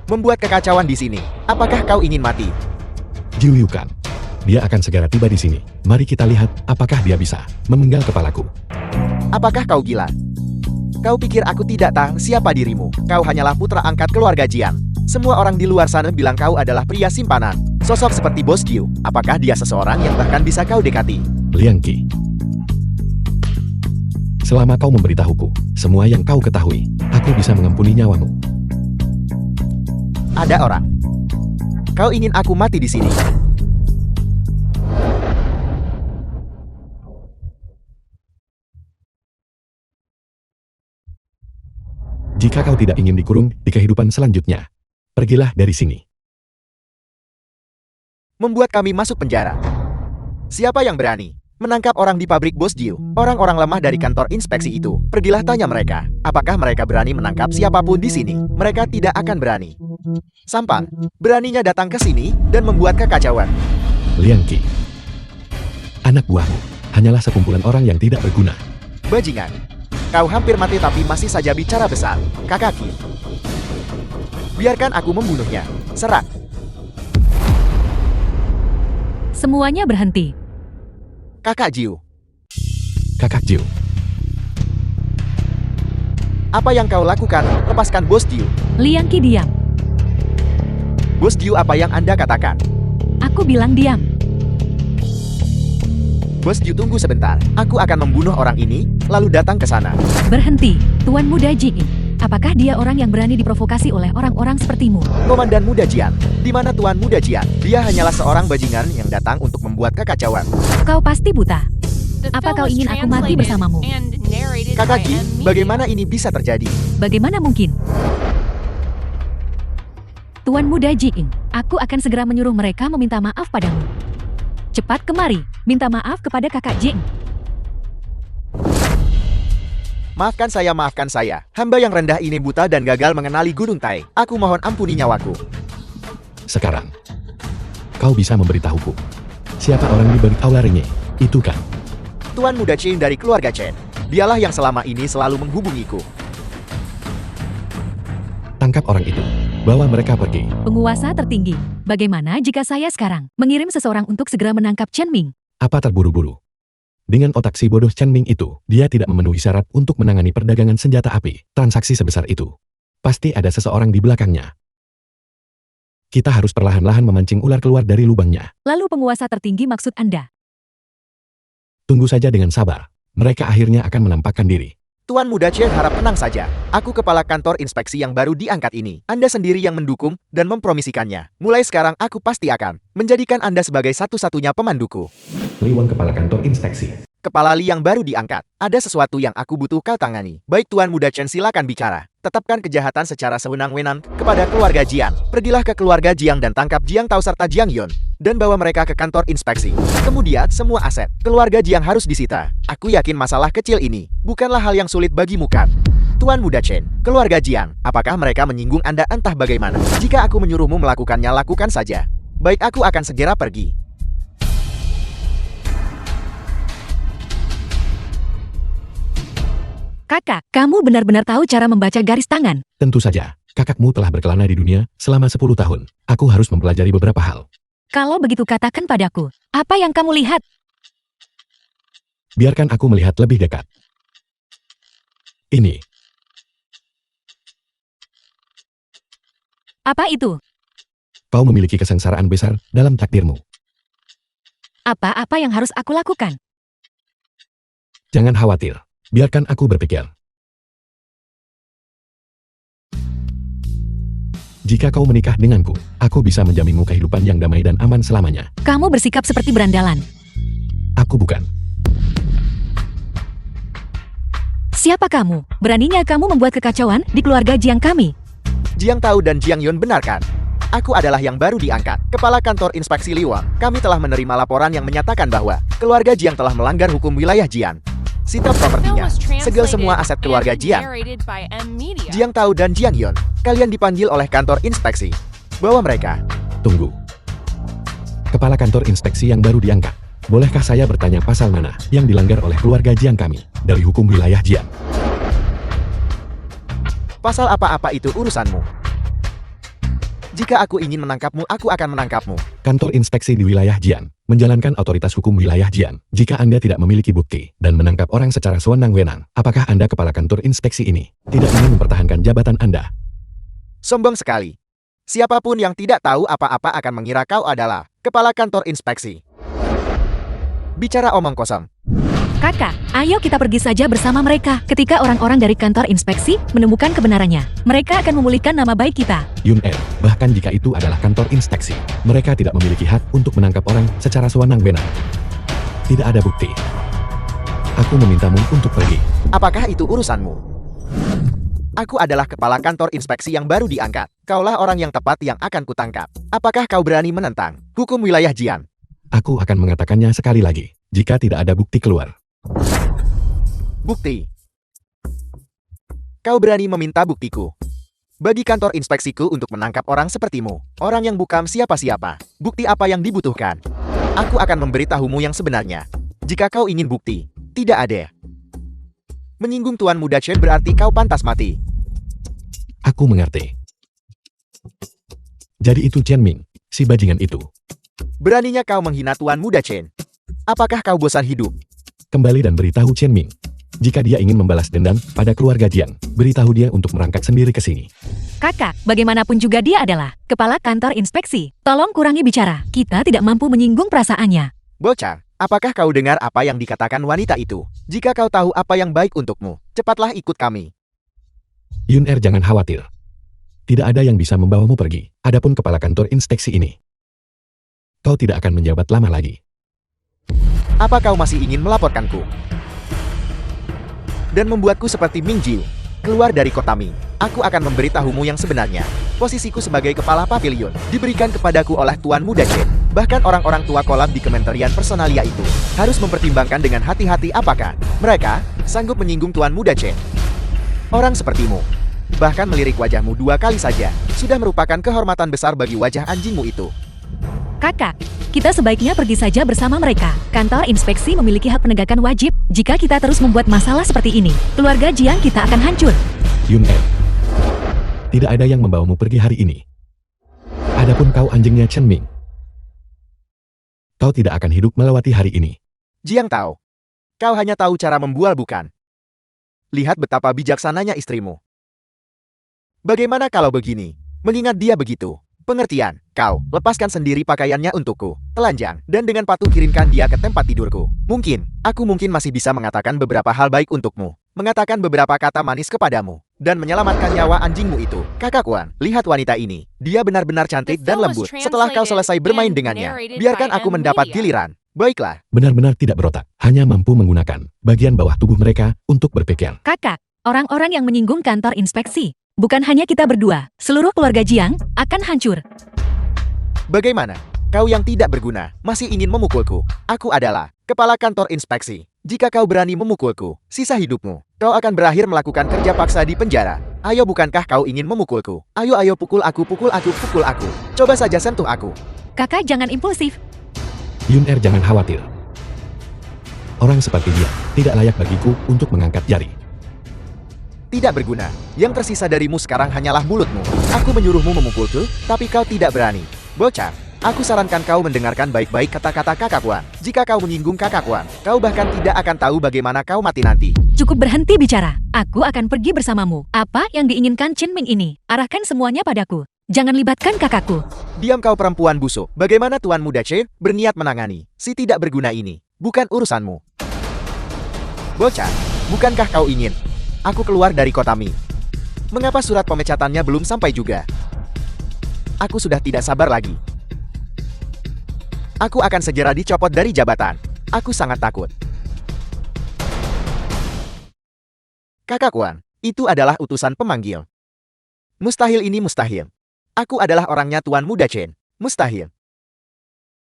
Membuat kekacauan di sini. Apakah kau ingin mati? Jiu Yu kan? Dia akan segera tiba di sini. Mari kita lihat apakah dia bisa memenggal kepalaku. Apakah kau gila? Kau pikir aku tidak tahu siapa dirimu? Kau hanyalah putra angkat keluarga Jian. Semua orang di luar sana bilang kau adalah pria simpanan. Sosok seperti Bos Jiu. Apakah dia seseorang yang bahkan bisa kau dekati? Liang Qi, selama kau memberitahuku semua yang kau ketahui, aku bisa mengampuni nyawamu. Ada orang. Kau ingin aku mati di sini? Jika kau tidak ingin dikurung di kehidupan selanjutnya, pergilah dari sini. Membuat kami masuk penjara. Siapa yang berani menangkap orang di pabrik Bos Jiu? Orang-orang lemah dari kantor inspeksi itu. Pergilah tanya mereka. Apakah mereka berani menangkap siapapun di sini? Mereka tidak akan berani. Sampang, beraninya datang ke sini dan membuat kekacauan. Liang Qi, anak buahmu hanyalah sekumpulan orang yang tidak berguna. Bajingan. Kau hampir mati tapi masih saja bicara besar. Kakak Qi. Biarkan aku membunuhnya. Serang. Semuanya berhenti. Kakak Jiu, Kakak Jiu, apa yang kau lakukan? Lepaskan Bos Jiu. Liang Qi diam. Bos Jiu, apa yang Anda katakan? Aku bilang diam. Bos Jiu, tunggu sebentar. Aku akan membunuh orang ini, lalu datang ke sana. Berhenti, Tuan Muda Jing. Apakah dia orang yang berani diprovokasi oleh orang-orang sepertimu? Komandan Muda Jian, di mana Tuan Muda Jian? Dia hanyalah seorang bajingan yang datang untuk membuat kekacauan. Kau pasti buta. The Apa film kau was ingin aku mati translated bersamamu? and narrated Kakak by Ji, M. Media. bagaimana ini bisa terjadi? Bagaimana mungkin? Tuan Muda Jing, aku akan segera menyuruh mereka meminta maaf padamu. Cepat kemari, minta maaf kepada kakak Jing. Maafkan saya. Hamba yang rendah ini buta dan gagal mengenali Gunung Tai. Aku mohon ampuni nyawaku. sekarang. Kau bisa memberitahuku. Siapa orang di balik aula ringe? Itu kan? Tuan Muda Chen dari keluarga Chen. Dialah yang selama ini selalu menghubungiku. Tangkap orang itu. Bawa mereka pergi. Penguasa tertinggi, bagaimana jika saya sekarang mengirim seseorang untuk segera menangkap Chen Ming? Apa terburu-buru? Dengan otak si bodoh Chen Ming itu, dia tidak memenuhi syarat untuk menangani perdagangan senjata api. Transaksi sebesar itu. Pasti ada seseorang di belakangnya. Kita harus perlahan-lahan memancing ular keluar dari lubangnya. Lalu penguasa tertinggi maksud Anda? Tunggu saja dengan sabar. Mereka akhirnya akan menampakkan diri. Tuan Muda Chen harap tenang saja. Aku kepala kantor inspeksi yang baru diangkat ini. Anda sendiri yang mendukung dan mempromisikannya. Mulai sekarang aku pasti akan menjadikan Anda sebagai satu-satunya pemanduku. Liwang kepala kantor inspeksi. Kepala Li yang baru diangkat. Ada sesuatu yang aku butuh kau tangani. Baik Tuan Muda Chen, silakan bicara. Tetapkan kejahatan secara sewenang-wenang kepada keluarga Jiang. Pergilah ke keluarga Jiang dan tangkap Jiang Tao serta Jiang Yun. Dan bawa mereka ke kantor inspeksi. Kemudian semua aset keluarga Jiang harus disita. Aku yakin masalah kecil ini bukanlah hal yang sulit bagimu kan? Tuan Muda Chen, keluarga Jiang, apakah mereka menyinggung Anda entah bagaimana? Jika aku menyuruhmu melakukannya, lakukan saja. Baik, aku akan segera pergi. Kakak, kamu benar-benar tahu cara membaca garis tangan. Tentu saja, kakakmu telah berkelana di dunia selama 10 tahun. Aku harus mempelajari beberapa hal. Kalau begitu katakan padaku, apa yang kamu lihat? Biarkan aku melihat lebih dekat. Ini, Apa itu? kau memiliki kesengsaraan besar dalam takdirmu. Apa-apa yang harus aku lakukan? Jangan khawatir. Biarkan aku berpikir. Jika kau menikah denganku, aku bisa menjaminmu kehidupan yang damai dan aman selamanya. Kamu bersikap seperti berandalan. Aku bukan. Siapa kamu? Beraninya kamu membuat kekacauan di keluarga Jiang kami. Jiang Tao dan Jiang Yun, benarkan? Aku adalah yang baru diangkat, kepala kantor inspeksi Liwang. Kami telah menerima laporan yang menyatakan bahwa keluarga Jiang telah melanggar hukum wilayah Jian. Sita Film propertinya, was segel translated semua aset keluarga and Jiang. narrated by M. Media. Jiang Tao dan Jiang Yun, kalian dipanggil oleh kantor inspeksi. Bawa mereka. Tunggu. Kepala kantor inspeksi yang baru diangkat. Bolehkah saya bertanya pasal mana yang dilanggar oleh keluarga Jiang kami dari hukum wilayah Jiang? Pasal apa-apa itu urusanmu. Jika aku ingin menangkapmu, aku akan menangkapmu. Kantor inspeksi di wilayah Jian menjalankan otoritas hukum wilayah Jian. Jika Anda tidak memiliki bukti dan menangkap orang secara sewenang-wenang, apakah Anda kepala kantor inspeksi ini tidak ingin mempertahankan jabatan Anda? Sombong sekali. Siapapun yang tidak tahu apa-apa akan mengira kau adalah kepala kantor inspeksi. Bicara omong kosong. Kakak, ayo kita pergi saja bersama mereka. Ketika orang-orang dari kantor inspeksi menemukan kebenarannya, mereka akan memulihkan nama baik kita. Yun Er, bahkan jika itu adalah kantor inspeksi, mereka tidak memiliki hak untuk menangkap orang secara sewenang-wenang. Tidak ada bukti. Aku memintamu untuk pergi. Apakah itu urusanmu? Aku adalah kepala kantor inspeksi yang baru diangkat. Kaulah orang yang tepat yang akan kutangkap. Apakah kau berani menentang hukum wilayah Jian? Aku akan mengatakannya sekali lagi, jika tidak ada bukti keluar. Bukti. Kau berani meminta buktiku bagi kantor inspeksiku untuk menangkap orang sepertimu, orang yang bukan siapa-siapa. Bukti apa yang dibutuhkan? Aku akan memberitahumu yang sebenarnya. Jika kau ingin bukti, tidak ada. Menyinggung Tuan Muda Chen berarti kau pantas mati. Aku mengerti. Jadi itu Chen Ming, si bajingan itu. Beraninya kau menghina Tuan Muda Chen. Apakah kau bosan hidup? Kembali dan beritahu Chen Ming. Jika dia ingin membalas dendam pada keluarga Jiang, beritahu dia untuk merangkak sendiri ke sini. Kakak, bagaimanapun juga dia adalah kepala kantor inspeksi. Tolong kurangi bicara. Kita tidak mampu menyinggung perasaannya. Bocah, apakah kau dengar apa yang dikatakan wanita itu? Jika kau tahu apa yang baik untukmu, cepatlah ikut kami. Yun Er, jangan khawatir. Tidak ada yang bisa membawamu pergi. Adapun kepala kantor inspeksi ini, kau tidak akan menjabat lama lagi. Apa kau masih ingin melaporkanku? Dan membuatku seperti Ming Jiu. Keluar dari kota Ming. Aku akan memberitahumu yang sebenarnya. Posisiku sebagai kepala pavilion diberikan kepadaku oleh Tuan Muda Chen. Bahkan orang-orang tua kolam di Kementerian Personalia itu harus mempertimbangkan dengan hati-hati apakah mereka sanggup menyinggung Tuan Muda Chen. Orang sepertimu, bahkan melirik wajahmu 2 kali saja, sudah merupakan kehormatan besar bagi wajah anjingmu itu. Kakak, kita sebaiknya pergi saja bersama mereka. Kantor inspeksi memiliki hak penegakan wajib. Jika kita terus membuat masalah seperti ini, keluarga Jiang kita akan hancur. Yun Er, tidak ada yang membawamu pergi hari ini. Adapun kau anjingnya Chen Ming, kau tidak akan hidup melewati hari ini. Jiang Tao, kau hanya tahu cara membual bukan? Lihat betapa bijaksananya istrimu. Bagaimana kalau begini? Mengingat dia begitu. Pengertian, kau lepaskan sendiri pakaiannya untukku, telanjang, dan dengan patuh kirimkan dia ke tempat tidurku. Aku mungkin masih bisa mengatakan beberapa hal baik untukmu, mengatakan beberapa kata manis kepadamu, dan menyelamatkan nyawa anjingmu itu. Kakak Wan, lihat wanita ini. Dia benar-benar cantik dan lembut. Setelah kau selesai bermain dengannya, biarkan aku mendapat giliran. Baiklah. Benar-benar tidak berotak, hanya mampu menggunakan bagian bawah tubuh mereka untuk berpikir. Kakak, orang-orang yang menyinggung kantor inspeksi, bukan hanya kita berdua, seluruh keluarga Jiang akan hancur. Bagaimana? Kau yang tidak berguna, masih ingin memukulku? Aku adalah kepala kantor inspeksi. Jika kau berani memukulku, sisa hidupmu, kau akan berakhir melakukan kerja paksa di penjara. Ayo, bukankah kau ingin memukulku? Ayo pukul aku, pukul aku, pukul aku. Coba saja sentuh aku. Kakak jangan impulsif. Yun Er, jangan khawatir. Orang seperti dia tidak layak bagiku untuk mengangkat jari. Tidak berguna. Yang tersisa darimu sekarang hanyalah mulutmu. Aku menyuruhmu memukulku, tapi kau tidak berani. Bocah, aku sarankan kau mendengarkan baik-baik kata-kata kakak Wan. Jika kau menyinggung kakak Wan, kau bahkan tidak akan tahu bagaimana kau mati nanti. Cukup berhenti bicara. Aku akan pergi bersamamu. Apa yang diinginkan Chen Ming ini? Arahkan semuanya padaku. Jangan libatkan kakakku. Diam kau perempuan busuk. Bagaimana Tuan Muda Chen berniat menangani si tidak berguna ini? Bukan urusanmu. Bocah, bukankah kau ingin aku keluar dari kota Ming? Mengapa surat pemecatannya belum sampai juga? Aku sudah tidak sabar lagi. Aku akan segera dicopot dari jabatan. Aku sangat takut. Kakak Wan, itu adalah utusan pemanggil. Mustahil ini mustahil. Aku adalah orangnya Tuan Muda Chen. Mustahil.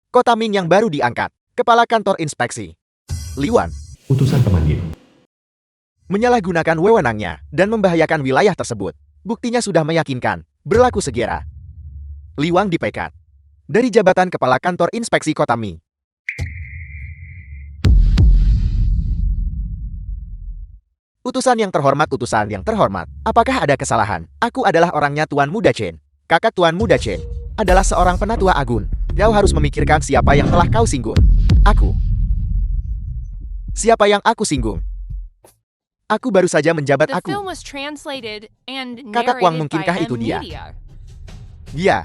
Kota Ming yang baru diangkat. Kepala kantor inspeksi. Li Wan. Utusan pemanggil. Menyalahgunakan wewenangnya dan membahayakan wilayah tersebut. Buktinya sudah meyakinkan. Berlaku segera. Li Wang dipecat dari jabatan kepala kantor inspeksi kota Ming. Utusan yang terhormat. Apakah ada kesalahan? Aku adalah orangnya Tuan Muda Chen. Kakak Tuan Muda Chen adalah seorang penatua agung. Kau harus memikirkan siapa yang telah kau singgung. Aku. Siapa yang aku singgung? Aku baru saja menjabat The aku. film was translated and Kakak Wang, narrated mungkinkah by itu dia? M-Media. Dia.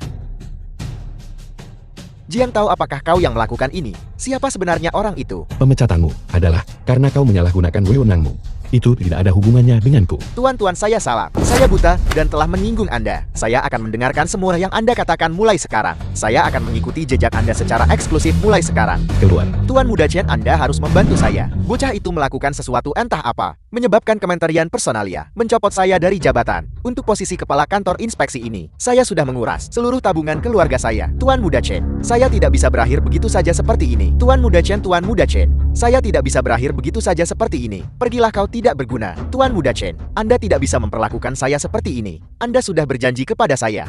Jiang tahu apakah kau yang melakukan ini? Siapa sebenarnya orang itu? Pemecatanmu adalah karena kau menyalahgunakan wewenangmu. Itu tidak ada hubungannya denganku. Tuan-tuan, saya salah. Saya buta dan telah menyinggung Anda. Saya akan mendengarkan semua yang Anda katakan mulai sekarang. Saya akan mengikuti jejak Anda secara eksklusif mulai sekarang. Keluar. Tuan Muda Chen, Anda harus membantu saya. Bocah itu melakukan sesuatu entah apa, menyebabkan Kementerian Personalia mencopot saya dari jabatan. Untuk posisi kepala kantor inspeksi ini, saya sudah menguras seluruh tabungan keluarga saya. Tuan Muda Chen, saya tidak bisa berakhir begitu saja seperti ini. Tuan Muda Chen, saya tidak bisa berakhir begitu saja seperti ini. Pergilah, kau tidak berguna. Tuan Muda Chen, Anda tidak bisa memperlakukan saya seperti ini. Anda sudah berjanji kepada saya.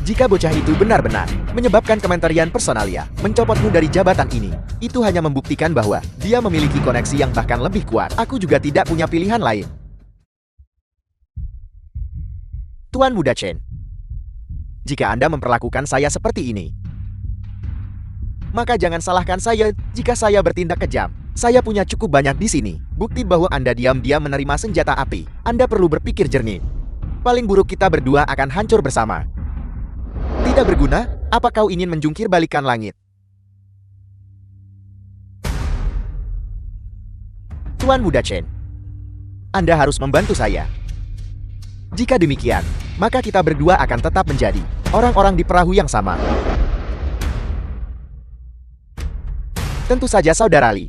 Jika bocah itu benar-benar menyebabkan Kementerian Personalia mencopotmu dari jabatan ini, itu hanya membuktikan bahwa dia memiliki koneksi yang bahkan lebih kuat. Aku juga tidak punya pilihan lain. Tuan Muda Chen, jika Anda memperlakukan saya seperti ini, maka jangan salahkan saya jika saya bertindak kejam. Saya punya cukup banyak di sini. Bukti bahwa Anda diam-diam menerima senjata api. Anda perlu berpikir jernih. Paling buruk kita berdua akan hancur bersama. Tidak berguna, apa kau ingin menjungkir balikan langit? Tuan Muda Chen, Anda harus membantu saya. Jika demikian, maka kita berdua akan tetap menjadi orang-orang di perahu yang sama. Tentu saja Saudara Li.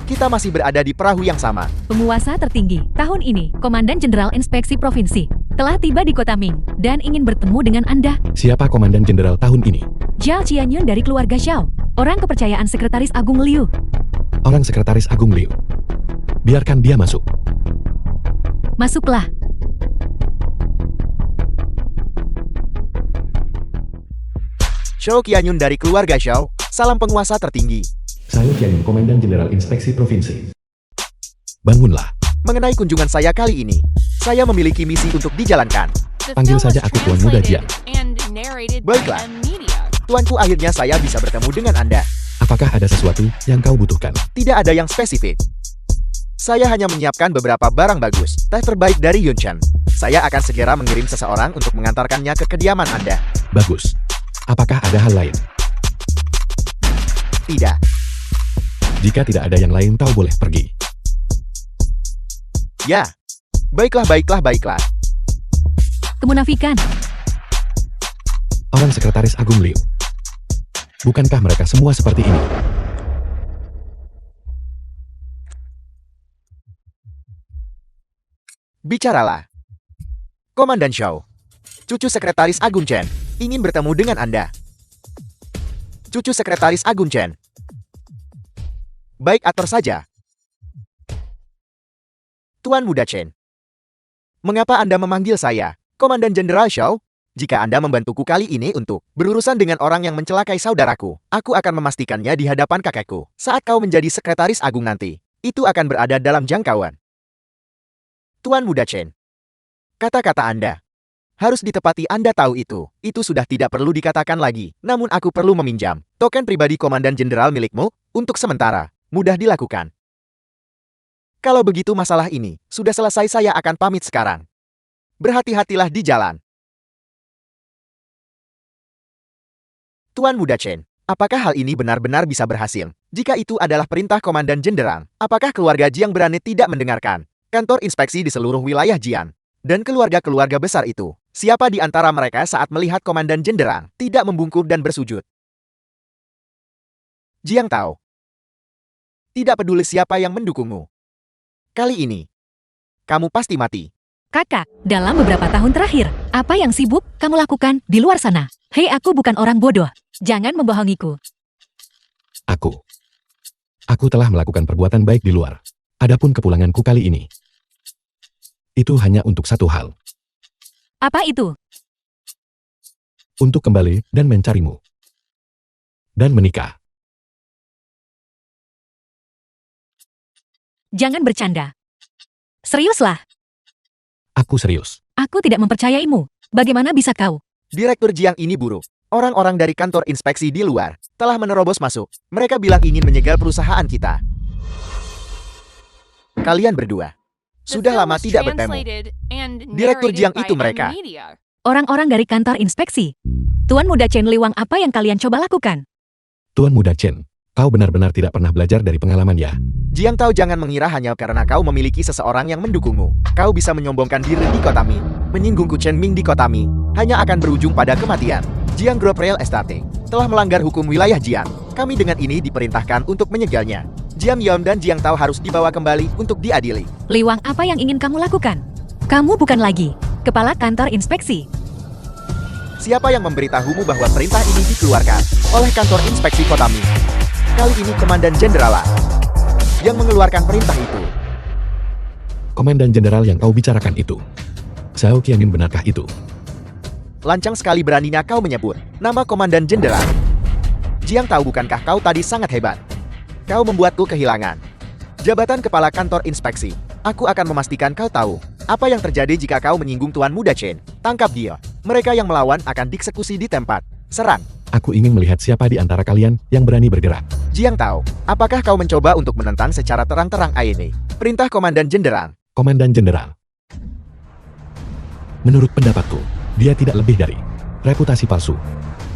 Kita masih berada di perahu yang sama. Penguasa tertinggi tahun ini, Komandan Jenderal Inspeksi Provinsi, telah tiba di Kota Ming dan ingin bertemu dengan Anda. Siapa Komandan Jenderal tahun ini? Zhao Qianyun dari keluarga Zhao, orang kepercayaan Sekretaris Agung Liu. Orang Sekretaris Agung Liu. Biarkan dia masuk. Masuklah. Zhao Qianyun dari keluarga Zhao, salam penguasa tertinggi. Saya Qianyun, Komandan Jenderal Inspeksi Provinsi. Bangunlah. Mengenai kunjungan saya kali ini, saya memiliki misi untuk dijalankan. The Panggil film saja was aku Tuan Muda translated Jiang. and narrated by Baiklah. M-Media. Tuanku, akhirnya saya bisa bertemu dengan Anda. Apakah ada sesuatu yang kau butuhkan? Tidak ada yang spesifik. Saya hanya menyiapkan beberapa barang bagus, teh terbaik dari Yunchen. Saya akan segera mengirim seseorang untuk mengantarkannya ke kediaman Anda. Bagus. Apakah ada hal lain? Tidak. Jika tidak ada yang lain, kau boleh pergi. Ya. Baiklah. Kemunafikan. Orang Sekretaris Agung Liu. Bukankah mereka semua seperti ini? Bicaralah. Komandan Zhao. Cucu Sekretaris Agung Chen ingin bertemu dengan Anda. Cucu Sekretaris Agung Chen. Baik, atur saja. Tuan Muda Chen. Mengapa Anda memanggil saya, Komandan Jenderal Zhao? Jika Anda membantuku kali ini untuk berurusan dengan orang yang mencelakai saudaraku, aku akan memastikannya di hadapan kakekku. Saat kau menjadi Sekretaris Agung nanti, itu akan berada dalam jangkauan. Tuan Muda Chen. Kata-kata Anda harus ditepati. Anda tahu itu. Itu sudah tidak perlu dikatakan lagi. Namun aku perlu meminjam token pribadi Komandan Jenderal milikmu untuk sementara. Mudah dilakukan. Kalau begitu masalah ini sudah selesai, saya akan pamit sekarang. Berhati-hatilah di jalan. Tuan Muda Chen, apakah hal ini benar-benar bisa berhasil? Jika itu adalah perintah Komandan Jenderal, apakah keluarga Jiang berani tidak mendengarkan? Kantor inspeksi di seluruh wilayah Jian dan keluarga-keluarga besar itu, siapa di antara mereka saat melihat Komandan Jenderal tidak membungkuk dan bersujud? Jiang tahu. Tidak peduli siapa yang mendukungmu. Kali ini, kamu pasti mati. Kakak, dalam beberapa tahun terakhir, apa yang sibuk kamu lakukan di luar sana? Hei, aku bukan orang bodoh. Jangan membohongiku. Aku telah melakukan perbuatan baik di luar. Adapun kepulanganku kali ini, itu hanya untuk satu hal. Apa itu? Untuk kembali dan mencarimu. Dan menikah. Jangan bercanda. Seriuslah. Aku serius. Aku tidak mempercayaimu. Bagaimana bisa kau? Direktur Jiang ini buruk. Orang-orang dari kantor inspeksi di luar telah menerobos masuk. Mereka bilang ingin menyegal perusahaan kita. Kalian berdua The sudah film lama was tidak bertemu. translated and Direktur narrated Jiang by itu mereka. M-Media. Orang-orang dari kantor inspeksi. Tuan Muda Chen Liwang, apa yang kalian coba lakukan? Tuan Muda Chen, kau benar-benar tidak pernah belajar dari pengalaman ya. Jiang tahu, jangan mengira hanya karena kau memiliki seseorang yang mendukungmu, kau bisa menyombongkan diri di kota Ming. Menyinggung Ku Chen Ming di kota Ming hanya akan berujung pada kematian. Jiang Group Real Estate telah melanggar hukum wilayah Jiang. Kami dengan ini diperintahkan untuk menyegalnya. Jiang Yom dan Jiang Tao harus dibawa kembali untuk diadili. Liwang, apa yang ingin kamu lakukan? Kamu bukan lagi kepala kantor inspeksi. Siapa yang memberitahumu bahwa perintah ini dikeluarkan oleh kantor inspeksi kota Ming? Kali ini Komandan Jenderal yang mengeluarkan perintah itu. Komandan Jenderal yang kau bicarakan itu. Zhao Qianyun, benarkah itu? Lancang sekali beraninya kau menyebut nama Komandan Jenderal. Jiang tahu, bukankah kau tadi sangat hebat? Kau membuatku kehilangan jabatan kepala kantor inspeksi. Aku akan memastikan kau tahu apa yang terjadi jika kau menyinggung Tuan Muda Chen. Tangkap dia. Mereka yang melawan akan dieksekusi di tempat. Serang. Aku ingin melihat siapa di antara kalian yang berani bergerak. Jiang Tao, apakah kau mencoba untuk menentang secara terang-terang ini? Perintah Komandan Jenderal. Komandan Jenderal. Menurut pendapatku, dia tidak lebih dari reputasi palsu.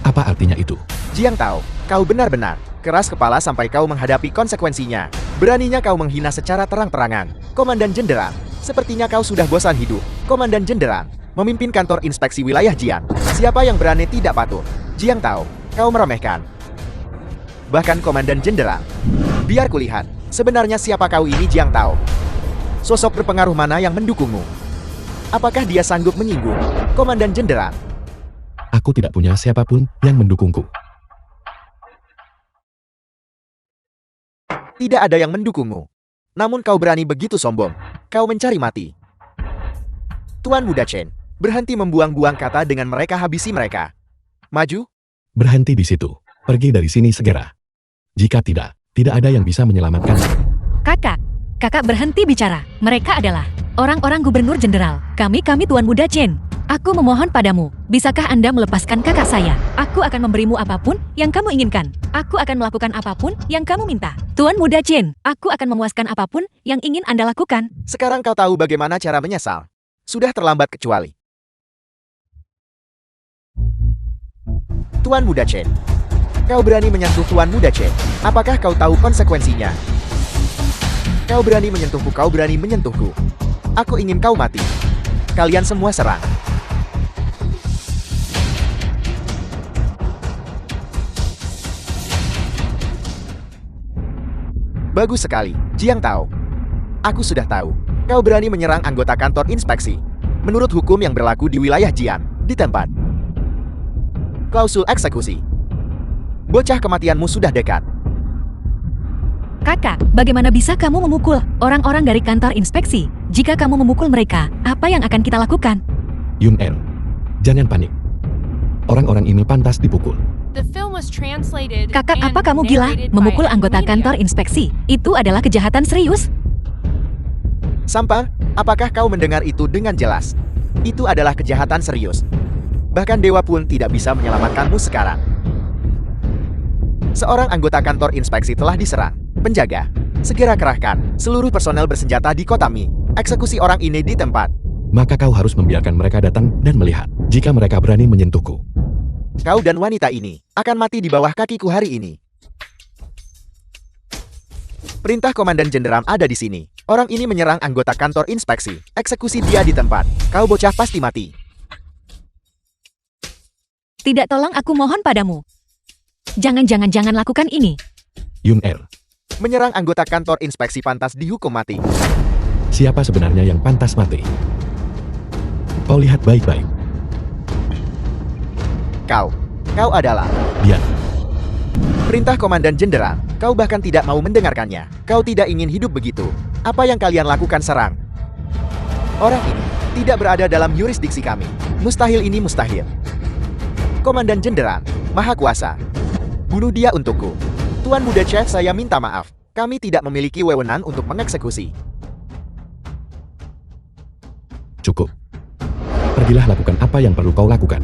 Apa artinya itu? Jiang Tao, kau benar-benar keras kepala sampai kau menghadapi konsekuensinya. Beraninya kau menghina secara terang-terangan. Komandan Jenderal, sepertinya kau sudah bosan hidup. Komandan Jenderal, memimpin kantor inspeksi wilayah Jian. Siapa yang berani tidak patuh? Jiang Tao, kau meremehkan. Bahkan Komandan Jenderal. Biar kulihat, sebenarnya siapa kau ini Jiang Tao? Sosok berpengaruh mana yang mendukungmu? Apakah dia sanggup menyinggung Komandan Jenderal? Aku tidak punya siapapun yang mendukungku. Tidak ada yang mendukungmu. Namun kau berani begitu sombong. Kau mencari mati. Tuan Muda Chen, berhenti membuang-buang kata dengan mereka, habisi mereka. Maju. Berhenti di situ. Pergi dari sini segera. Jika tidak, tidak ada yang bisa menyelamatkan. Kakak berhenti bicara. Mereka adalah orang-orang gubernur jenderal. Kami Tuan Muda Chen. Aku memohon padamu, bisakah Anda melepaskan kakak saya? Aku akan memberimu apapun yang kamu inginkan. Aku akan melakukan apapun yang kamu minta. Tuan Muda Chen, aku akan memuaskan apapun yang ingin Anda lakukan. Sekarang kau tahu bagaimana cara menyesal. Sudah terlambat kecuali. Tuan Muda Chen, kau berani menyentuh Tuan Muda Chen. Apakah kau tahu konsekuensinya? Kau berani menyentuhku, kau berani menyentuhku. Aku ingin kau mati. Kalian semua serang. Bagus sekali, Jiang Tao. Aku sudah tahu. Kau berani menyerang anggota kantor inspeksi. Menurut hukum yang berlaku di wilayah Jian, di tempat. Klausul eksekusi. Bocah kematianmu sudah dekat. Kakak, bagaimana bisa kamu memukul orang-orang dari kantor inspeksi? Jika kamu memukul mereka, apa yang akan kita lakukan? Yun Er, jangan panik. Orang-orang ini pantas dipukul. The film was translated Kakak, and apa kamu gila? narrated Memukul by anggota media. kantor inspeksi. Itu adalah kejahatan serius. Sampar, apakah kau mendengar itu dengan jelas? Itu adalah kejahatan serius. Bahkan dewa pun tidak bisa menyelamatkanmu sekarang. Seorang anggota kantor inspeksi telah diserang. Penjaga, segera kerahkan seluruh personel bersenjata di kota Ming. Eksekusi orang ini di tempat. Maka kau harus membiarkan mereka datang dan melihat. Jika mereka berani menyentuhku, Kau dan wanita ini akan mati di bawah kakiku hari ini. Perintah Komandan Jenderal ada di sini. Orang ini menyerang anggota kantor inspeksi. Eksekusi dia di tempat. Kau bocah pasti mati. Tidak, tolong, aku mohon padamu. Jangan lakukan ini. Yun Er, Menyerang anggota kantor inspeksi pantas dihukum mati. siapa sebenarnya yang pantas mati? Kau lihat baik-baik. Kau adalah Dia. perintah Komandan Jenderal. Kau bahkan tidak mau mendengarkannya. Kau tidak ingin hidup begitu. Apa yang kalian lakukan, serang. Orang ini tidak berada dalam yurisdiksi kami. Mustahil, ini mustahil. Komandan Jenderal, Maha Kuasa. Bunuh dia untukku. Tuan Muda Chef, saya minta maaf. Kami tidak memiliki wewenang untuk mengeksekusi. Cukup. Pergilah lakukan apa yang perlu kau lakukan.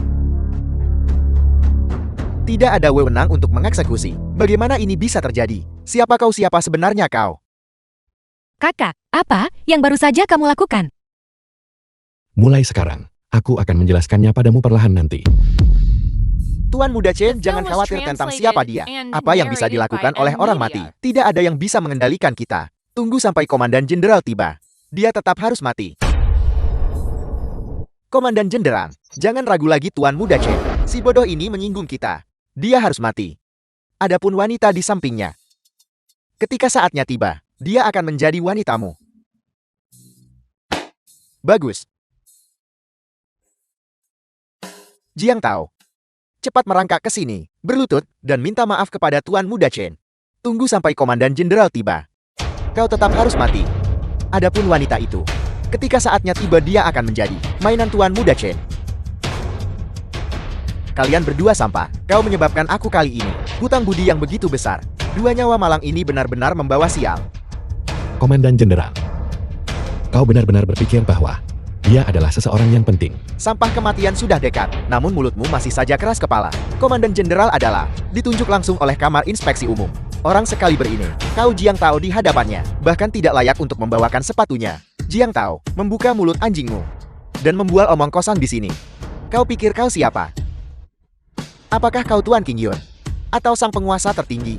Tidak ada wewenang untuk mengeksekusi. Bagaimana ini bisa terjadi? Siapa kau? Siapa sebenarnya kau? Kakak, apa yang baru saja kamu lakukan? Mulai sekarang, aku akan menjelaskannya padamu perlahan nanti. Tuan Muda Chen, The jangan film was khawatir tentang translated siapa dia. and Apa yang bisa narrated dilakukan by oleh orang media. mati. Tidak ada yang bisa mengendalikan kita. Tunggu sampai Komandan Jenderal tiba. Dia tetap harus mati. Komandan Jenderal, jangan ragu lagi Tuan Muda Chen. Si bodoh ini menyinggung kita. Dia harus mati. Adapun wanita di sampingnya. Ketika saatnya tiba, dia akan menjadi wanitamu. Bagus. Jiang Tao, cepat merangkak ke sini, berlutut, dan minta maaf kepada Tuan Muda Chen. Tunggu sampai Komandan Jenderal tiba. Kau tetap harus mati. Adapun wanita itu, ketika saatnya tiba dia akan menjadi mainan Tuan Muda Chen. Kalian berdua sampah. Kau menyebabkan aku kali ini hutang budi yang begitu besar. Dua nyawa malang ini benar-benar membawa sial. Komandan Jenderal, kau benar-benar berpikir bahwa Dia adalah seseorang yang penting. Sampah kematian sudah dekat, namun mulutmu masih saja keras kepala. Komandan Jenderal adalah ditunjuk langsung oleh Kamar Inspeksi Umum. Orang sekaliber ini, kau Jiang Tao di hadapannya, bahkan tidak layak untuk membawakan sepatunya. Jiang Tao, membuka mulut anjingmu. Dan membual omong kosong di sini. Kau pikir kau siapa? Apakah kau Tuan King Yun? Atau sang penguasa tertinggi?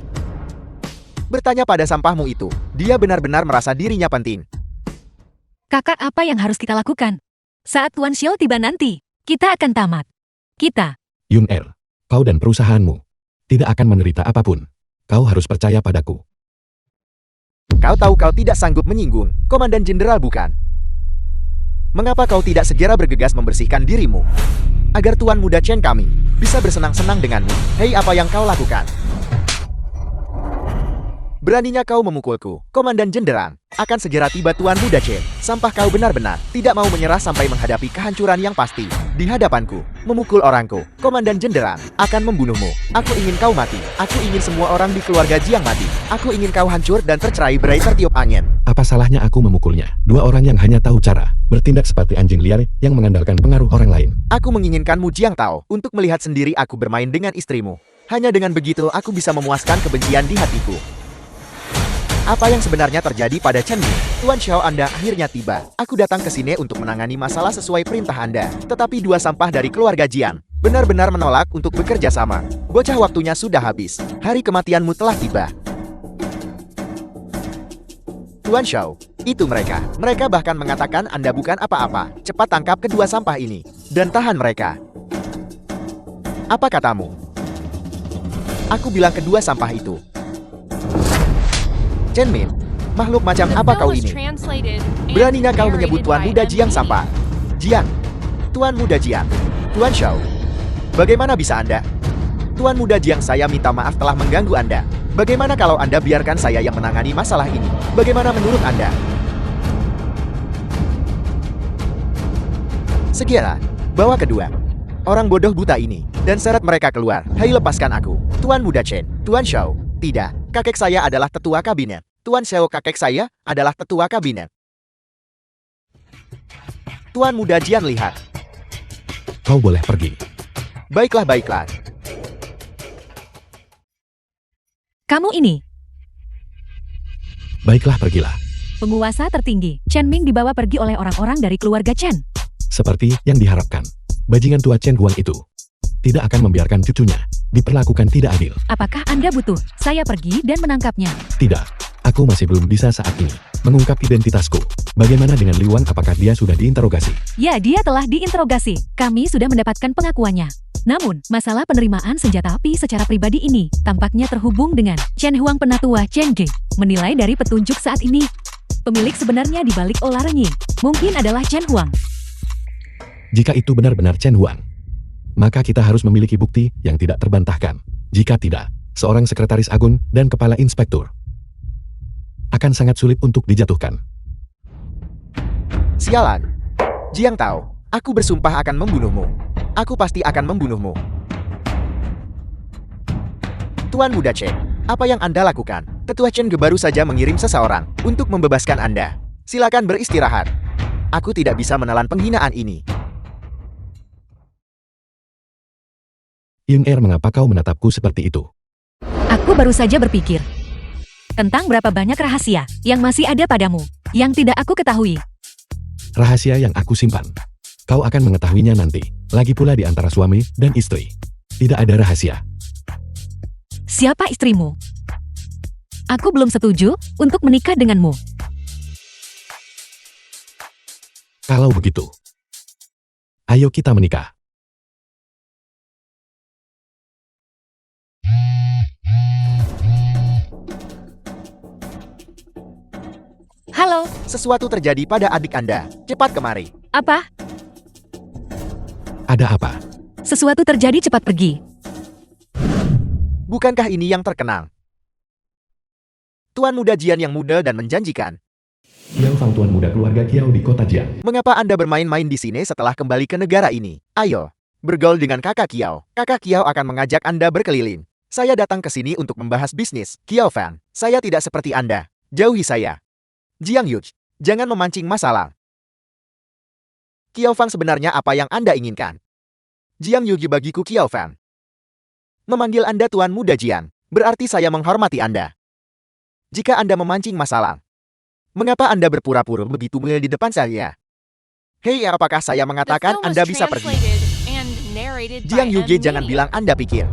Bertanya pada sampahmu itu, dia benar-benar merasa dirinya penting. Kakak, apa yang harus kita lakukan? Saat Tuan Xiao tiba nanti, kita akan tamat. Kita. Yun Er, kau dan perusahaanmu tidak akan menderita apapun. Kau harus percaya padaku. Kau tahu kau tidak sanggup menyinggung, Komandan Jenderal bukan? Mengapa kau tidak segera bergegas membersihkan dirimu? Agar Tuan Muda Chen kami bisa bersenang-senang denganmu. Hei, apa yang kau lakukan? Beraninya kau memukulku, Komandan Jenderal. Akan segera tiba Tuan Muda Chen. Sampah kau benar-benar tidak mau menyerah sampai menghadapi kehancuran yang pasti. Di hadapanku, memukul orangku, Komandan Jenderal, akan membunuhmu. Aku ingin kau mati. Aku ingin semua orang di keluarga Jiang mati. Aku ingin kau hancur dan tercerai berai tertiup angin. Apa salahnya aku memukulnya? Dua orang yang hanya tahu cara bertindak seperti anjing liar yang mengandalkan pengaruh orang lain. Aku menginginkanmu Jiang Tao untuk melihat sendiri aku bermain dengan istrimu. Hanya dengan begitu aku bisa memuaskan kebencian di hatiku. Apa yang sebenarnya terjadi pada Chen Ming? Tuan Xiao, Anda akhirnya tiba. Aku datang ke sini untuk menangani masalah sesuai perintah Anda. Tetapi dua sampah dari keluarga Jiang benar-benar menolak untuk bekerja sama. Bocah, waktunya sudah habis. Hari kematianmu telah tiba. Tuan Xiao, itu mereka. Mereka bahkan mengatakan Anda bukan apa-apa. Cepat tangkap kedua sampah ini dan tahan mereka. Apa katamu? Aku bilang kedua sampah itu. Chen Min, makhluk macam The apa film kau was ini? translated and Beraninya kau menyebut narrated Tuan by Muda M. Jiang Lee. sampah? Jiang, Tuan Muda Jiang, Tuan Xiao. Bagaimana bisa Anda? Tuan Muda Jiang, saya minta maaf telah mengganggu Anda. Bagaimana kalau Anda biarkan saya yang menangani masalah ini? Bagaimana menurut Anda? Segera, bawa kedua orang bodoh buta ini dan seret mereka keluar. Hai, lepaskan aku. Tuan Muda Chen, Tuan Xiao. Tidak, kakek saya adalah tetua kabinet. Tuan Xiao, kakek saya adalah tetua kabinet. Tuan Muda Jian, lihat. Kau boleh pergi. Baiklah, baiklah. Kamu ini, Baiklah, pergilah. penguasa tertinggi. Chen Ming dibawa pergi oleh orang-orang dari keluarga Chen. Seperti yang diharapkan. Bajingan tua Chen Huang itu tidak akan membiarkan cucunya diperlakukan tidak adil. Apakah Anda butuh saya pergi dan menangkapnya? Tidak, aku masih belum bisa saat ini mengungkap identitasku. Bagaimana dengan Liwan, apakah dia sudah diinterogasi? Ya, dia telah diinterogasi. Kami sudah mendapatkan pengakuannya. Namun, masalah penerimaan senjata api secara pribadi ini tampaknya terhubung dengan Chen Huang. Penatua Chen Ge menilai dari petunjuk saat ini, pemilik sebenarnya di balik Olarenyi mungkin adalah Chen Huang. Jika itu benar-benar Chen Huang, maka kita harus memiliki bukti yang tidak terbantahkan. Jika tidak, seorang sekretaris agung dan kepala inspektur akan sangat sulit untuk dijatuhkan. Sialan. Jiang Tao, aku bersumpah akan membunuhmu. Aku pasti akan membunuhmu. Tuan Muda Chen, apa yang Anda lakukan? Tetua Chen Ge baru saja mengirim seseorang untuk membebaskan Anda. Silakan beristirahat. Aku tidak bisa menelan penghinaan ini. Yun Er, mengapa kau menatapku seperti itu? Aku baru saja berpikir tentang berapa banyak rahasia yang masih ada padamu, yang tidak aku ketahui. Rahasia yang aku simpan. Kau akan mengetahuinya nanti. Lagi pula di antara suami dan istri. Tidak ada rahasia. Siapa istrimu? Aku belum setuju untuk menikah denganmu. Kalau begitu, ayo kita menikah. Halo, Sesuatu terjadi pada adik Anda. Cepat kemari. apa? Ada apa? Sesuatu terjadi, cepat pergi. Bukankah ini yang terkenal? Tuan Muda Jian yang muda dan menjanjikan. Kiao Fang, tuan muda keluarga Kiao di kota Jiang. Mengapa Anda bermain-main di sini setelah kembali ke negara ini? Ayo, bergaul dengan kakak Kiao. Kakak Kiao akan mengajak Anda berkeliling. Saya datang ke sini untuk membahas bisnis. Kiao Fan, saya tidak seperti Anda. Jauhi saya. Jiang Yuch, jangan memancing masalah. Kiao Fang, sebenarnya apa yang Anda inginkan? Jiang Yugi bagiku Kiao Fang. Memanggil Anda Tuan Muda Jiang, berarti saya menghormati Anda. Jika Anda memancing masalah, mengapa Anda berpura-pura begitu mulia di depan saya? Hei, apakah saya The mengatakan film was Anda bisa pergi? translated and narrated by Jiang Yuge, M. jangan Media. bilang Anda pikir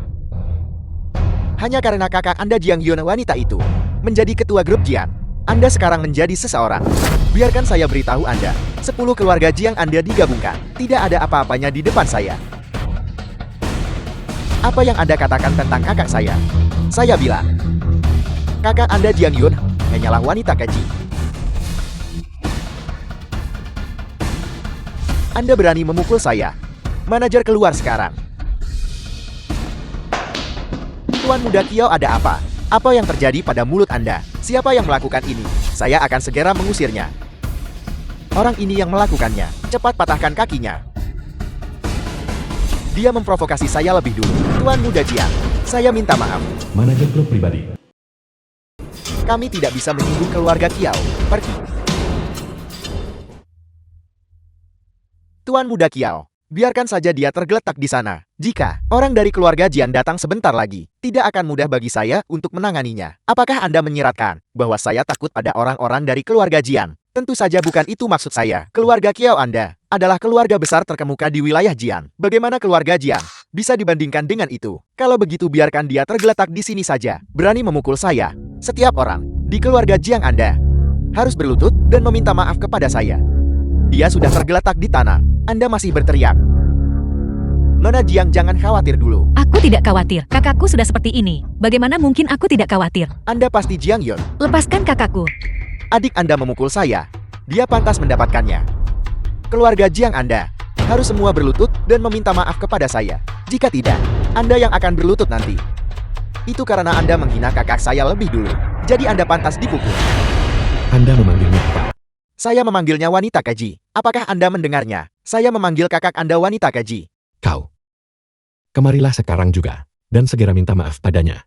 hanya karena kakak Anda Jiang Yun wanita itu menjadi ketua grup Jiang, Anda sekarang menjadi seseorang. Biarkan saya beritahu Anda, 10 keluarga Jiang Anda digabungkan, tidak ada apa-apanya di depan saya. Apa yang Anda katakan tentang kakak saya? Saya bilang, kakak Anda Jiang Yun hanyalah wanita keji. Anda berani memukul saya. Manajer, keluar sekarang. Tuan Muda Kiao, ada apa? Apa yang terjadi pada mulut Anda? Siapa yang melakukan ini? Saya akan segera mengusirnya. Orang ini yang melakukannya. Cepat patahkan kakinya. Dia memprovokasi saya lebih dulu. Tuan Muda Jiang, saya minta maaf. Manajer klub pribadi. Kami tidak bisa menyinggung keluarga Kiao. Pergi. Tuan Muda Kiao, biarkan saja dia tergeletak di sana. Jika orang dari keluarga Jian datang sebentar lagi, tidak akan mudah bagi saya untuk menanganinya. Apakah Anda menyiratkan bahwa saya takut pada orang-orang dari keluarga Jian? Tentu saja bukan itu maksud saya. Keluarga Kiao Anda adalah keluarga besar terkemuka di wilayah Jian. Bagaimana keluarga Jian bisa dibandingkan dengan itu? Kalau begitu, biarkan dia tergeletak di sini saja. Berani memukul saya. Setiap orang di keluarga Jiang Anda harus berlutut dan meminta maaf kepada saya. Dia sudah tergeletak di tanah. Anda masih berteriak. Nona Jiang, jangan khawatir dulu. Aku tidak khawatir. Kakakku sudah seperti ini. Bagaimana mungkin aku tidak khawatir? Anda pasti Jiang Yun. Lepaskan kakakku. Adik Anda memukul saya. Dia pantas mendapatkannya. Keluarga Jiang Anda harus semua berlutut dan meminta maaf kepada saya. Jika tidak, Anda yang akan berlutut nanti. Itu karena Anda menghina kakak saya lebih dulu. Jadi Anda pantas dipukul. Anda memanggilnya apa? Saya memanggilnya wanita keji. Apakah Anda mendengarnya? Saya memanggil kakak Anda wanita keji. Kau. Kemarilah sekarang juga, dan segera minta maaf padanya.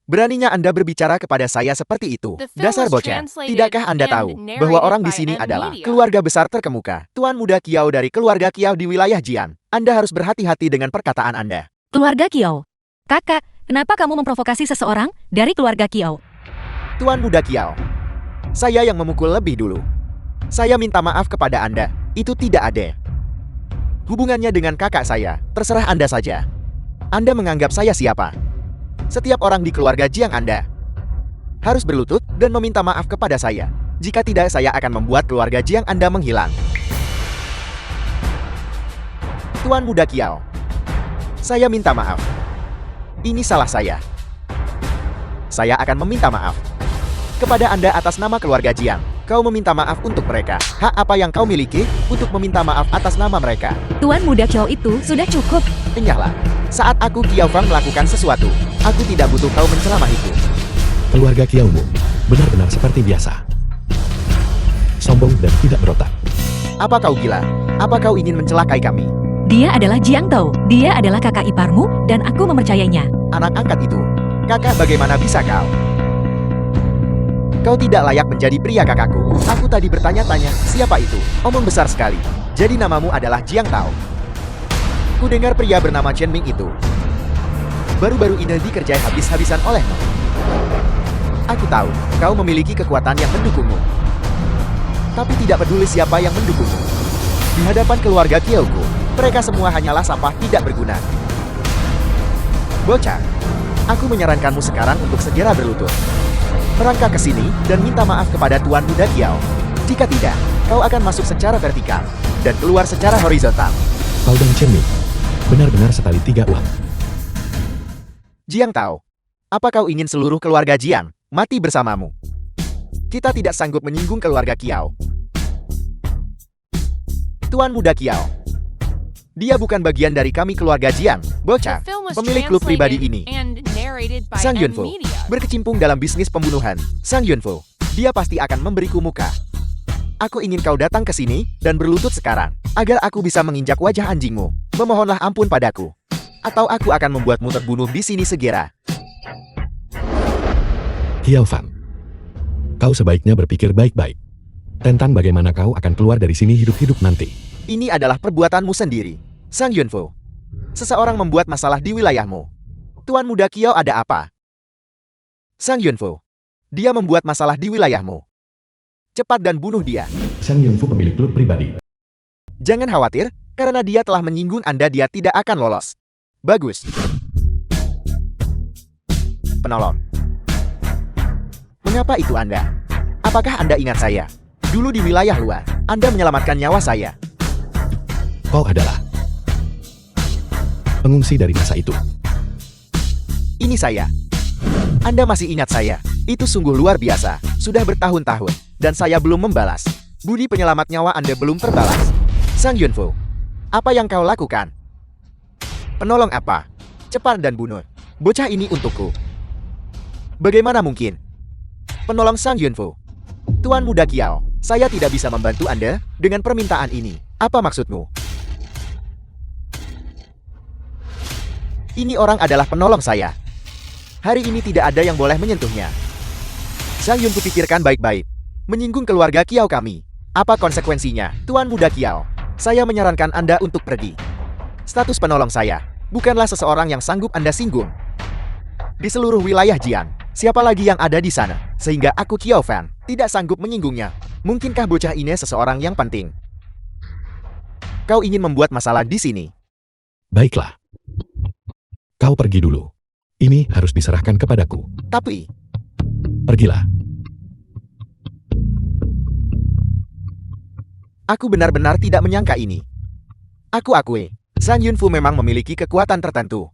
Beraninya Anda berbicara kepada saya seperti itu. The film Dasar was bocah. translated Tidakkah Anda and tahu narrated bahwa orang di by sini M. adalah Media. keluarga besar terkemuka? Tuan Muda Kiao dari keluarga Kiao di wilayah Jian. Anda harus berhati-hati dengan perkataan Anda. Keluarga Kiao. Kakak, kenapa kamu memprovokasi seseorang dari keluarga Kiao? Tuan Muda Kiao, saya yang memukul lebih dulu. Saya minta maaf kepada Anda. Itu tidak ada hubungannya dengan kakak saya. Terserah Anda saja. Anda menganggap saya siapa? Setiap orang di keluarga Jiang Anda harus berlutut dan meminta maaf kepada saya. Jika tidak, saya akan membuat keluarga Jiang Anda menghilang. Tuan Muda Kiao, saya minta maaf. Ini salah saya. Saya akan meminta maaf kepada Anda atas nama keluarga Jiang. Kau meminta maaf untuk mereka. Hak apa yang kau miliki untuk meminta maaf atas nama mereka? Tuan Muda Kiao itu sudah cukup. Enyahlah. Saat aku Kiao Fang melakukan sesuatu, aku tidak butuh kau menceramahiku. Keluarga Kiaomu benar-benar seperti biasa. Sombong dan tidak berotak. Apa kau gila? Apa kau ingin mencelakai kami? Dia adalah Jiang Tao. Dia adalah kakak iparmu dan aku mempercayainya. Anak angkat itu. Kakak, bagaimana bisa kau? Kau tidak layak menjadi pria kakakku. Aku tadi bertanya-tanya, siapa itu? Omong besar sekali. Jadi namamu adalah Jiang Tao. Ku dengar pria bernama Chen Ming itu baru-baru ini dikerjai habis-habisan olehmu. Aku tahu, kau memiliki kekuatan yang mendukungmu. Tapi tidak peduli siapa yang mendukungmu. Di hadapan keluarga Kiaoku, mereka semua hanyalah sampah tidak berguna. Bocah, aku menyarankanmu sekarang untuk segera berlutut. Merangkak ke sini dan minta maaf kepada Tuan Muda Kiao. Jika tidak, kau akan masuk secara vertikal dan keluar secara horizontal. Kau dan Chen Ming benar-benar setali tiga uang. Jiang Tao, apa kau ingin seluruh keluarga Jiang mati bersamamu? Kita tidak sanggup menyinggung keluarga Kiao. Tuan Muda Kiao, dia bukan bagian dari kami keluarga Jiang. Bocah, The film was pemilik klub pribadi translated ini, and narrated by Sang M. Yunfu, Media. berkecimpung dalam bisnis pembunuhan. Sang Yunfu, dia pasti akan memberiku muka. Aku ingin kau datang ke sini dan berlutut sekarang, agar aku bisa menginjak wajah anjingmu. Memohonlah ampun padaku, atau aku akan membuatmu terbunuh di sini segera. Kiao Fan, kau sebaiknya berpikir baik-baik. Tentang bagaimana kau akan keluar dari sini hidup-hidup nanti. Ini adalah perbuatanmu sendiri, Sang Yunfu. Seseorang membuat masalah di wilayahmu. Tuan Muda Kiao ada apa? Sang Yunfu. Dia membuat masalah di wilayahmu. Cepat dan bunuh dia. Sang Yunfu pemilik klub pribadi. Jangan khawatir, karena dia telah menyinggung Anda, dia tidak akan lolos. Bagus. Penolong. Mengapa itu Anda? Apakah Anda ingat saya? Dulu di wilayah luar, Anda menyelamatkan nyawa saya. Kau adalah pengungsi dari masa itu. Ini saya. Anda masih ingat saya? Itu sungguh luar biasa. Sudah bertahun-tahun, dan saya belum membalas. Budi penyelamat nyawa Anda belum terbalas. Sang Yunfu, apa yang kau lakukan? Penolong apa? Cepat dan bunuh. Bocah ini untukku. Bagaimana mungkin? Penolong Sang Yunfu. Tuan Muda Kiao, saya tidak bisa membantu Anda dengan permintaan ini. Apa maksudmu? Ini orang adalah penolong saya. Hari ini tidak ada yang boleh menyentuhnya. Sang Yunfu pikirkan baik-baik. Menyinggung keluarga Kiao kami. Apa konsekuensinya, Tuan Muda Kiao? Saya menyarankan Anda untuk pergi. Status penolong saya bukanlah seseorang yang sanggup Anda singgung. Di seluruh wilayah Jian, siapa lagi yang ada di sana? Sehingga aku Kiao Fan tidak sanggup menyinggungnya. Mungkinkah bocah ini seseorang yang penting? Kau ingin membuat masalah di sini? Baiklah. Kau pergi dulu. Ini harus diserahkan kepadaku. Tapi, Pergilah. aku benar-benar tidak menyangka ini. Aku akui, Sang Yunfu memang memiliki kekuatan tertentu.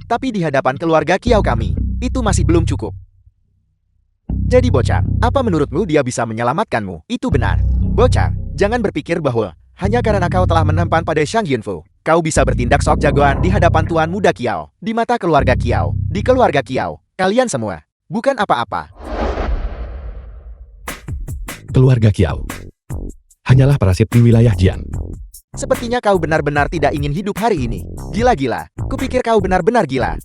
Tapi di hadapan keluarga Kiao kami, itu masih belum cukup. Jadi bocah, apa menurutmu dia bisa menyelamatkanmu? Itu benar. Bocah, jangan berpikir bahwa hanya karena kau telah menampan pada Sang Yunfu, kau bisa bertindak sok jagoan di hadapan Tuan Muda Kiao. Di mata keluarga Kiao, di keluarga Kiao, kalian semua bukan apa-apa. Keluarga Kiao hanyalah parasit di wilayah Jian. Sepertinya kau benar-benar tidak ingin hidup hari ini. Gila-gila, kupikir kau benar-benar gila.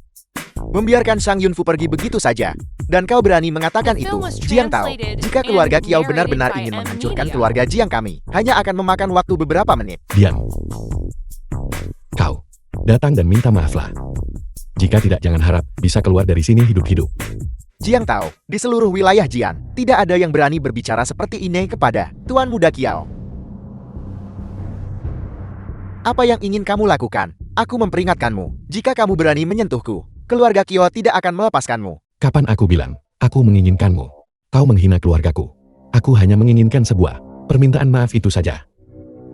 Membiarkan Sang Yunfu pergi begitu saja. Dan kau berani mengatakan itu. Jiang tahu, jika keluarga Kiao benar-benar ingin menghancurkan keluarga Jiang kami, hanya akan memakan waktu beberapa menit. Diam. Kau datang dan minta maaflah. Jika tidak, jangan harap bisa keluar dari sini hidup-hidup. Jiang tahu, di seluruh wilayah Jian, tidak ada yang berani berbicara seperti ini kepada Tuan Muda Kiao. Apa yang ingin kamu lakukan? Aku memperingatkanmu, jika kamu berani menyentuhku, keluarga Kiao tidak akan melepaskanmu. Kapan aku bilang, aku menginginkanmu? Kau menghina keluargaku. Aku hanya menginginkan sebuah permintaan maaf itu saja.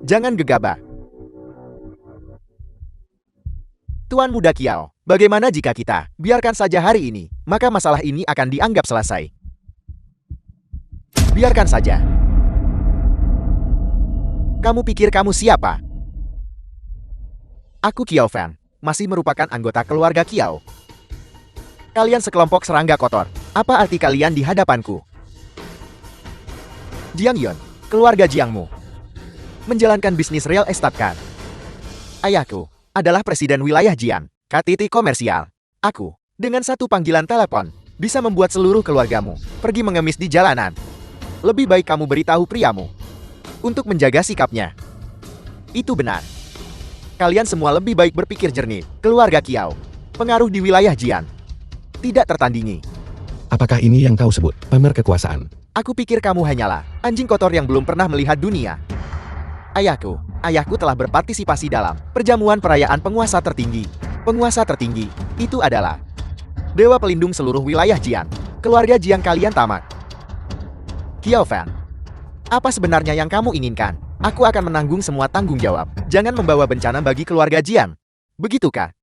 Jangan gegabah. Tuan Muda Kiao, bagaimana jika kita biarkan saja hari ini, maka masalah ini akan dianggap selesai. Biarkan saja. Kamu pikir kamu siapa? Aku Kiao Fan, masih merupakan anggota keluarga Kiao. Kalian sekelompok serangga kotor. Apa arti kalian di hadapanku? Jiang Yun, keluarga Jiangmu, menjalankan bisnis real estate kan? Ayahku adalah presiden wilayah Jian, KTT komersial. Aku, dengan satu panggilan telepon, bisa membuat seluruh keluargamu pergi mengemis di jalanan. Lebih baik kamu beritahu priamu untuk menjaga sikapnya. Itu benar. Kalian semua lebih baik berpikir jernih. Keluarga Kiao, pengaruh di wilayah Jian, tidak tertandingi. Apakah ini yang kau sebut pamer kekuasaan? Aku pikir kamu hanyalah anjing kotor yang belum pernah melihat dunia. Ayahku telah berpartisipasi dalam perjamuan perayaan penguasa tertinggi. Penguasa tertinggi, itu adalah dewa pelindung seluruh wilayah Jian. Keluarga Jian kalian tamat. Kiao Fan, apa sebenarnya yang kamu inginkan? Aku akan menanggung semua tanggung jawab. Jangan membawa bencana bagi keluarga Jian. Begitukah?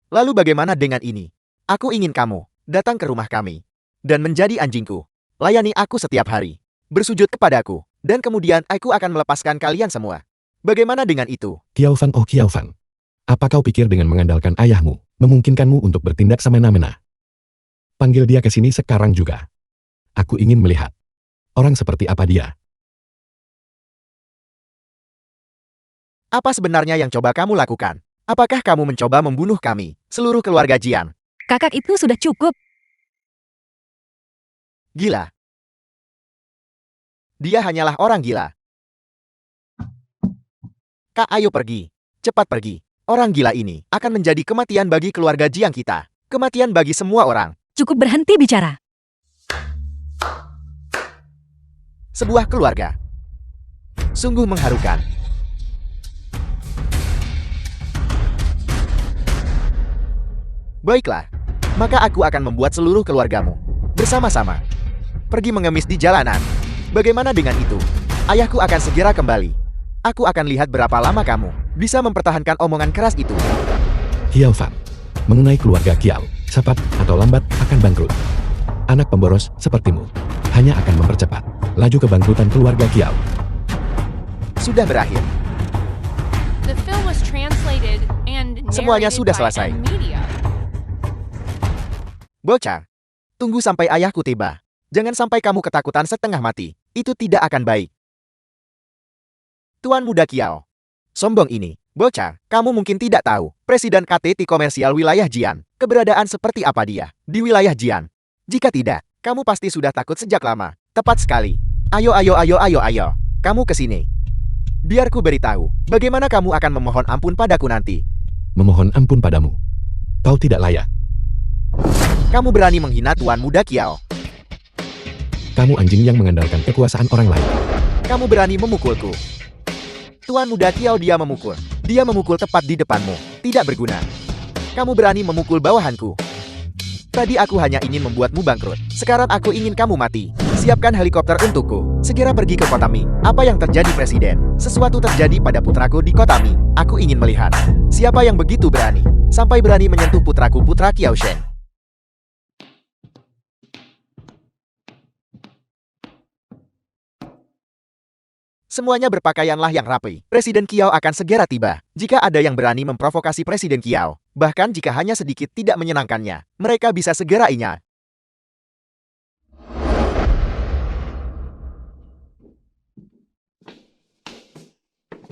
Lalu bagaimana dengan ini? Aku ingin kamu datang ke rumah kami dan menjadi anjingku. Layani aku setiap hari. Bersujud kepadaku. Dan kemudian aku akan melepaskan kalian semua. Bagaimana dengan itu? Kiao Fan, oh Kiao Fan. Apa kau pikir dengan mengandalkan ayahmu, memungkinkanmu untuk bertindak semena-mena? Panggil dia ke sini sekarang juga. Aku ingin melihat orang seperti apa dia. Apa sebenarnya yang coba kamu lakukan? Apakah kamu mencoba membunuh kami, seluruh keluarga Jian? Kakak itu sudah cukup. Gila. Dia hanyalah orang gila. Kak, ayo pergi. Cepat pergi. Orang gila ini akan menjadi kematian bagi keluarga Jiang kita. Kematian bagi semua orang. Cukup berhenti bicara. Sebuah keluarga. Sungguh mengharukan. Baiklah, maka aku akan membuat seluruh keluargamu bersama-sama pergi mengemis di jalanan. Bagaimana dengan itu? Ayahku akan segera kembali. Aku akan lihat berapa lama kamu bisa mempertahankan omongan keras itu. Hiao Fan, mengenai keluarga Kiao, cepat atau lambat akan bangkrut. Anak pemboros sepertimu hanya akan mempercepat laju kebangkrutan keluarga Kiao. Sudah berakhir. The film was translated and Semuanya narrated sudah by selesai. M-Media. Bocah, tunggu sampai ayahku tiba. Jangan sampai kamu ketakutan setengah mati. Itu tidak akan baik. Tuan Muda Kiao. Sombong ini. Bocah, kamu mungkin tidak tahu. Presiden KTT Komersial Wilayah Jian. Keberadaan seperti apa dia di wilayah Jian. Jika tidak, kamu pasti sudah takut sejak lama. Tepat sekali. Ayo. Kamu ke sini. Biar ku beritahu, bagaimana kamu akan memohon ampun padaku nanti. Memohon ampun padamu. Kau tidak layak. Kamu berani menghina Tuan Muda Kiao. Kamu anjing yang mengandalkan kekuasaan orang lain. Kamu berani memukulku. Tuan Muda Kiao, dia memukul. Dia memukul tepat di depanmu. Tidak berguna. Kamu berani memukul bawahanku. Tadi aku hanya ingin membuatmu bangkrut. Sekarang aku ingin kamu mati. Siapkan helikopter untukku. Segera pergi ke kota Ming. Apa yang terjadi, Presiden? Sesuatu terjadi pada putraku di kota Ming. Aku ingin melihat. Siapa yang begitu berani? Sampai berani menyentuh putraku, Putra Kiao Shen. Semuanya berpakaianlah yang rapi. Presiden Kiao akan segera tiba. Jika ada yang berani memprovokasi Presiden Kiao, bahkan jika hanya sedikit tidak menyenangkannya, mereka bisa segera ingat.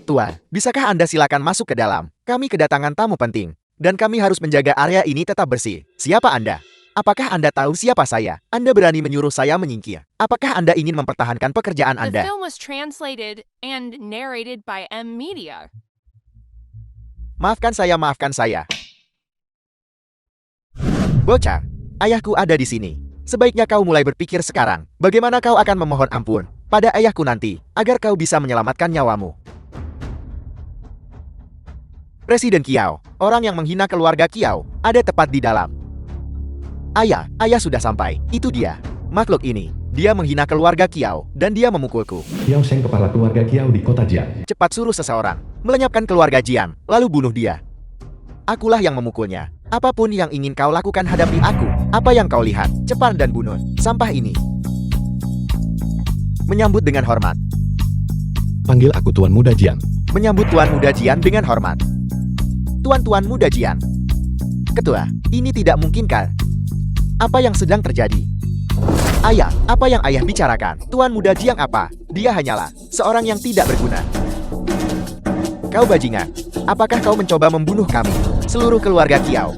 Tuan, bisakah Anda silakan masuk ke dalam? Kami kedatangan tamu penting, dan kami harus menjaga area ini tetap bersih. Siapa Anda? Apakah Anda tahu siapa saya? Anda berani menyuruh saya menyingkir. Apakah Anda ingin mempertahankan pekerjaan The Anda? film was translated and narrated by M-Media. Maafkan saya. Bocah, ayahku ada di sini. Sebaiknya kau mulai berpikir sekarang. Bagaimana kau akan memohon ampun pada ayahku nanti, agar kau bisa menyelamatkan nyawamu. Presiden Kiao, orang yang menghina keluarga Kiao, ada tepat di dalam. Ayah sudah sampai. Itu dia. Makhluk ini, dia menghina keluarga Kiao, dan dia memukulku. Kiao Sheng, kepala keluarga Kiao di kota Jian. Cepat suruh seseorang melenyapkan keluarga Jian, lalu bunuh dia. Akulah yang memukulnya. Apapun yang ingin kau lakukan hadapi aku. Apa yang kau lihat, cepat dan bunuh sampah ini. Menyambut dengan hormat. Panggil aku Tuan Muda Jian. Menyambut Tuan Muda Jian dengan hormat. Tuan Muda Jian. Ketua, ini tidak mungkin kan? Apa yang sedang terjadi? Ayah, apa yang ayah bicarakan? Tuan Muda Jiang apa? Dia hanyalah seorang yang tidak berguna. Kau bajingan. Apakah kau mencoba membunuh kami? Seluruh keluarga Kiao.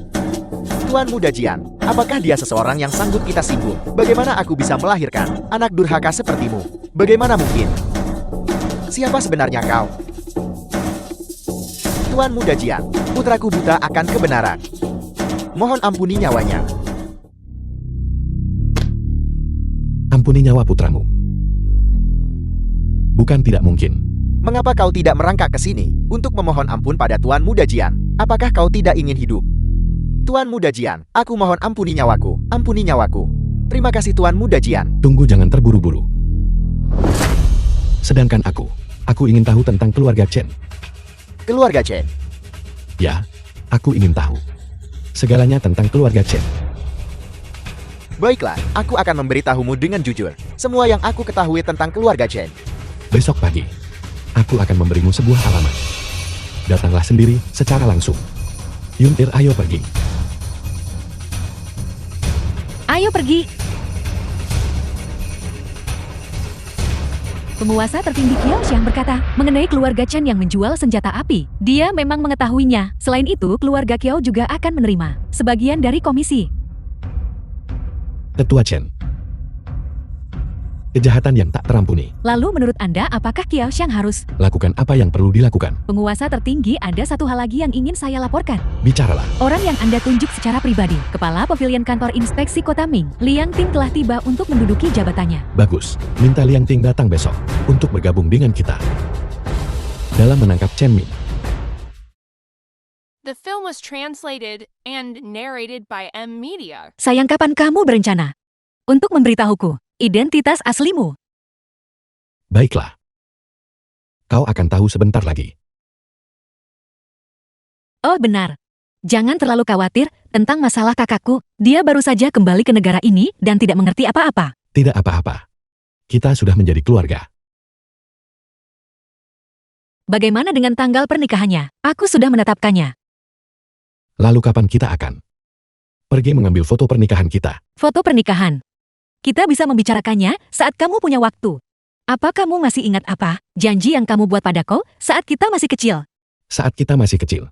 Tuan Muda Jian, apakah dia seseorang yang sanggup kita singgung? Bagaimana aku bisa melahirkan anak durhaka sepertimu? Bagaimana mungkin? Siapa sebenarnya kau? Tuan Muda Jian, putraku buta akan kebenaran. Mohon ampuni nyawanya. Ampuni nyawa putramu. Bukan tidak mungkin. Mengapa kau tidak merangkak ke sini untuk memohon ampun pada Tuan Muda Jian? Apakah kau tidak ingin hidup? Tuan Muda Jian, aku mohon ampuni nyawaku. Ampuni nyawaku. Terima kasih Tuan Muda Jian. Tunggu, jangan terburu-buru. Sedangkan aku ingin tahu tentang keluarga Chen. Keluarga Chen. Ya, aku ingin tahu segalanya tentang keluarga Chen. Baiklah, aku akan memberitahumu dengan jujur. Semua yang aku ketahui tentang keluarga Chen. Besok pagi, aku akan memberimu sebuah alamat. Datanglah sendiri secara langsung. Yuntir, ayo pergi. Ayo pergi. Penguasa tertinggi Kiao Xiang berkata mengenai keluarga Chen yang menjual senjata api. Dia memang mengetahuinya. Selain itu, keluarga Kiao juga akan menerima sebagian dari komisi. Tetua Chen. Kejahatan yang tak terampuni. Lalu menurut Anda apakah Kiao Xiang harus? Lakukan apa yang perlu dilakukan. Penguasa tertinggi, ada satu hal lagi yang ingin saya laporkan. Bicaralah. Orang yang Anda tunjuk secara pribadi, Kepala Pavilion Kantor Inspeksi Kota Ming, Liang Ting telah tiba untuk menduduki jabatannya. Bagus. Minta Liang Ting datang besok untuk bergabung dengan kita dalam menangkap Chen Ming. The film was translated and narrated by M Media. Sayang, kapan kamu berencana untuk memberitahuku identitas aslimu? Baiklah. Kau akan tahu sebentar lagi. Oh benar. Jangan terlalu khawatir tentang masalah kakakku. Dia baru saja kembali ke negara ini dan tidak mengerti apa-apa. Tidak apa-apa. Kita sudah menjadi keluarga. Bagaimana dengan tanggal pernikahannya? Aku sudah menetapkannya. Lalu kapan kita akan pergi mengambil foto pernikahan kita? Foto pernikahan. Kita bisa membicarakannya saat kamu punya waktu. Apa kamu masih ingat apa janji yang kamu buat padaku saat kita masih kecil? Saat kita masih kecil.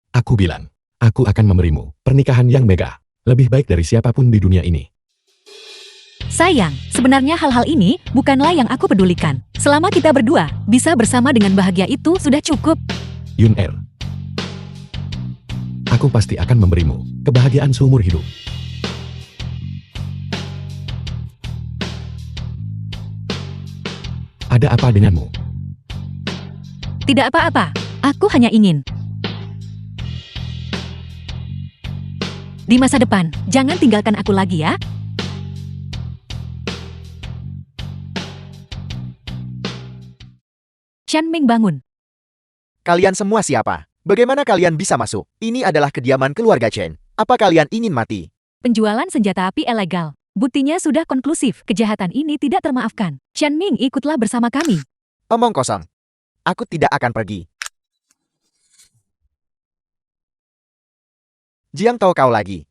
Aku bilang, aku akan memberimu pernikahan yang mega, lebih baik dari siapapun di dunia ini. Sayang, sebenarnya hal-hal ini bukanlah yang aku pedulikan. Selama kita berdua bisa bersama dengan bahagia itu sudah cukup. Yun Er, aku pasti akan memberimu kebahagiaan seumur hidup. Ada apa denganmu? Tidak apa-apa, aku hanya ingin. Di masa depan, jangan tinggalkan aku lagi ya. Chen Ming bangun. Kalian semua siapa? Bagaimana kalian bisa masuk? Ini adalah kediaman keluarga Chen. Apa kalian ingin mati? Penjualan senjata api ilegal. Buktinya sudah konklusif. Kejahatan ini tidak termaafkan. Chen Ming, ikutlah bersama kami. Omong kosong. Aku tidak akan pergi. Jiang tahu kau lagi.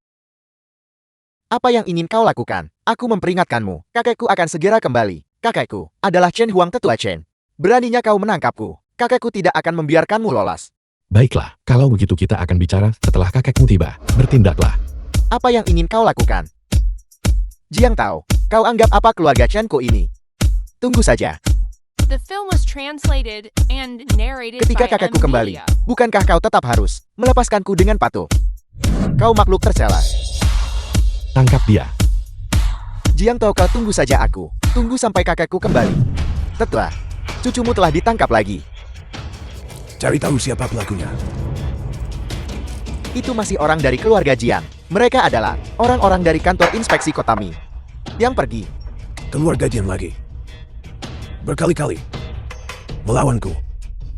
Apa yang ingin kau lakukan? Aku memperingatkanmu. Kakekku akan segera kembali. Kakekku adalah Chen Huang, tetua Chen. Beraninya kau menangkapku. Kakekku tidak akan membiarkanmu lolos. Baiklah, kalau begitu kita akan bicara setelah kakekmu tiba. Bertindaklah. Apa yang ingin kau lakukan? Jiang tahu, kau anggap apa keluarga Chen-ku ini? Tunggu saja. The film was translated and narrated Ketika by kakekku M kembali, Media. bukankah kau tetap harus melepaskanku dengan patuh? Kau makhluk tercela. Tangkap dia. Jiang tahu, kau tunggu saja aku. Tunggu sampai kakekku kembali. Tetua, cucumu telah ditangkap lagi. Cari tahu siapa pelakunya. Itu masih orang dari keluarga Jiang. Mereka adalah orang-orang dari kantor inspeksi Kota Ming yang pergi. Keluarga Jian lagi. Berkali-kali. Melawanku.